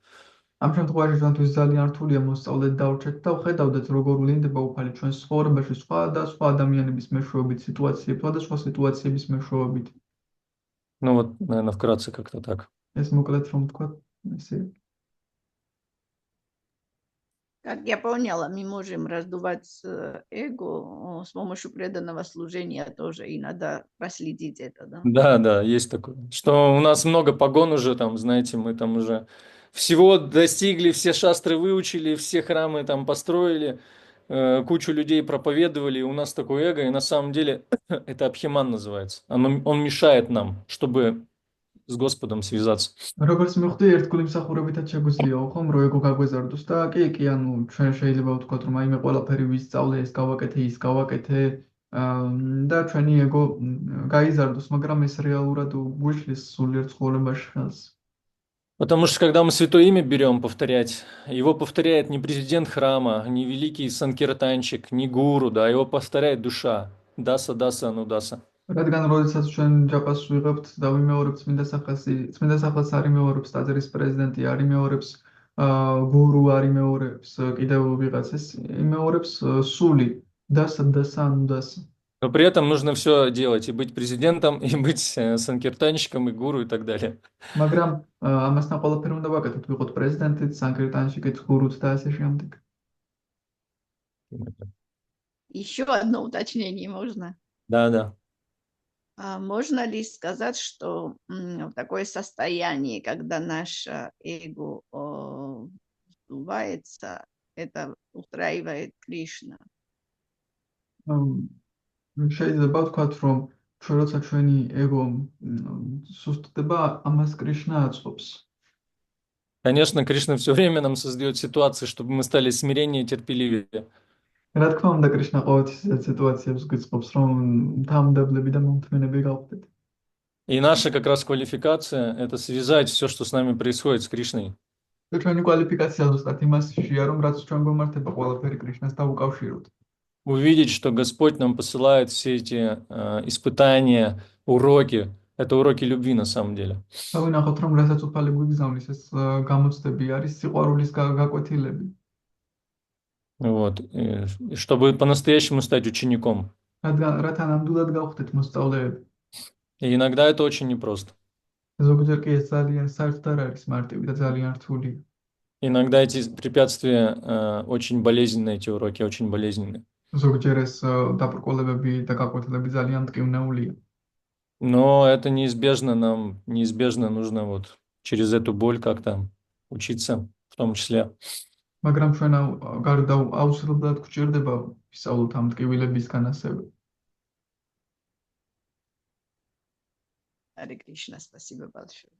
[SPEAKER 2] ამ შემთხვევაში ჩვენთვის ძალიან რთულია მოსწავლეთ დავრჩეთ და ვხედავდეთ როგორ ვლინდება უფალი ჩვენს ცხოვრებაში სხვა და სხვა ადამიანების მეშვეობით, სიტუაციებთან და სხვა სიტუაციების მეშვეობით.
[SPEAKER 1] Ну вот, наверное, вкратце как-то так.
[SPEAKER 2] ეს მოკლედ რომ ვთქვა, ესე.
[SPEAKER 3] Как я поняла, мы можем раздувать эго с помощью преданного служения тоже, и надо проследить это, да?
[SPEAKER 1] Да, есть такое. Что у нас много погон уже там, знаете, мы там уже всего достигли, все шастры выучили, все храмы там построили, кучу людей проповедовали, и у нас такое эго, и на самом деле это абхиман называется. Он мешает нам, чтобы с Господом связаться.
[SPEAKER 2] როგორც მივხვდი, ერთგული მსახურებითაც შეგვიძლია ხომ რო ეგო გაგვეზარდოს და კი, ანუ ჩვენ შეიძლება ვთქვათ, რომ აი მე ყველაფერი ვისწავლე, ეს გავაკეთე, ის გავაკეთე და ჩვენი ეგო გაიზარდოს, მაგრამ ეს რეალურად გვიშლის სულიერ ცხოვრებაში ხელს.
[SPEAKER 1] Потому что когда мы святое имя берем повторять, его повторяет не президент храма, не великий санкиртанчик, не гуру, да, его повторяет душа. Даса, даса, анудаса.
[SPEAKER 2] რადგან როდესაც ჩვენ ჯაპას ვიღებთ და ვიმეორებთ წმინდა სახელს არ იმეორებს ტაძრის პრეზიდენტი, არ იმეორებს გურუ, არ იმეორებს კიდევ ვიღაცას, იმეორებს სული, დასა, анудаса.
[SPEAKER 1] Но при этом нужно все делать, и быть президентом, и быть санкиртанщиком, и гуру, и так далее.
[SPEAKER 2] მაგრამ ამასთან ყველაფერი უნდა ვაკეთოთ, ვიყოთ პრეზიდენტიც, სანკირტანშიკიც, გურუც და ასე შემდეგ.
[SPEAKER 3] Еще одно уточнение можно?
[SPEAKER 1] Да.
[SPEAKER 3] Можно ли сказать, что в такое состояние, когда наше эго сдувается, это устраивает Кришна?
[SPEAKER 2] შეიძლება ვთქვათ, რომ ჩვენ როცა ჩვენი ეგო სუსტდება, ამას კრიშნა აწყობს.
[SPEAKER 1] Конечно, Кришна все время нам создает ситуации, чтобы мы стали смиреннее и терпеливее.
[SPEAKER 2] რა თქმა უნდა, კრიშნა ყოველთვის სიტუაციებს გვიწყობს, რომ თამამდებლები და მომთმენები გავხდეთ.
[SPEAKER 1] И наша как раз квалификация – это связать все, что с нами происходит, с Кришной.
[SPEAKER 2] და ჩვენი კვალიფიკაცია ზუსტად იმაშია, რომ რაც ჩვენ გვემართება, ყველაფერი კრიშნას დავუკავშიროთ.
[SPEAKER 1] Увидеть, что Господь нам посылает все эти испытания, уроки. Это уроки любви на самом деле.
[SPEAKER 2] დავინახოთ, რომ რასაც უფალი გვიგზავნის, ეს გამოცდები არის სიყვარულის გაკვეთილები.
[SPEAKER 1] Вот. И чтобы по-настоящему стать учеником.
[SPEAKER 2] რათა ნამდვილად გავხდეთ მოსწავლეები.
[SPEAKER 1] И иногда это очень непросто.
[SPEAKER 2] ზოგჯერ კი ეს ძალიან საერთოდ არ არის მარტივი და ძალიან რთულია.
[SPEAKER 1] Иногда эти препятствия очень болезненные, эти уроки очень болезненные.
[SPEAKER 2] ზოგჯერ ეს დაბრკოლებები და გაკვეთილები ძალიან მტკივნეულია.
[SPEAKER 1] Но это неизбежно, нам неизбежно нужно вот через эту боль как-то учиться в том числе.
[SPEAKER 2] მაგრამ ჩვენ გარდა აუცილებლად გვჭირდება ვისწავლოთ ამ მტკივილებისგან ასევე.
[SPEAKER 3] Харе Кришна, спасибо большое.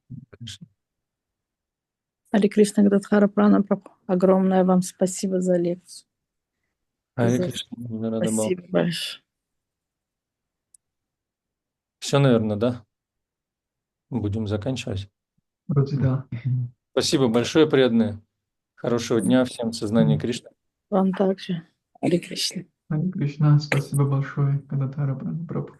[SPEAKER 4] Харе Кришна, Градхара Пранапрабху, огромное вам спасибо за лекцию.
[SPEAKER 1] Харе Кришна,
[SPEAKER 4] Спасибо большое.
[SPEAKER 1] Все, наверное, да? Будем заканчивать.
[SPEAKER 2] Вроде да.
[SPEAKER 1] Спасибо большое, преданные. Хорошего дня всем в сознании Кришны.
[SPEAKER 4] Вам также. Харе Кришна.
[SPEAKER 2] Харе Кришна, спасибо большое, Градхара Пранапрабху.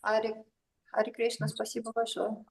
[SPEAKER 5] Харе Кришна, спасибо большое.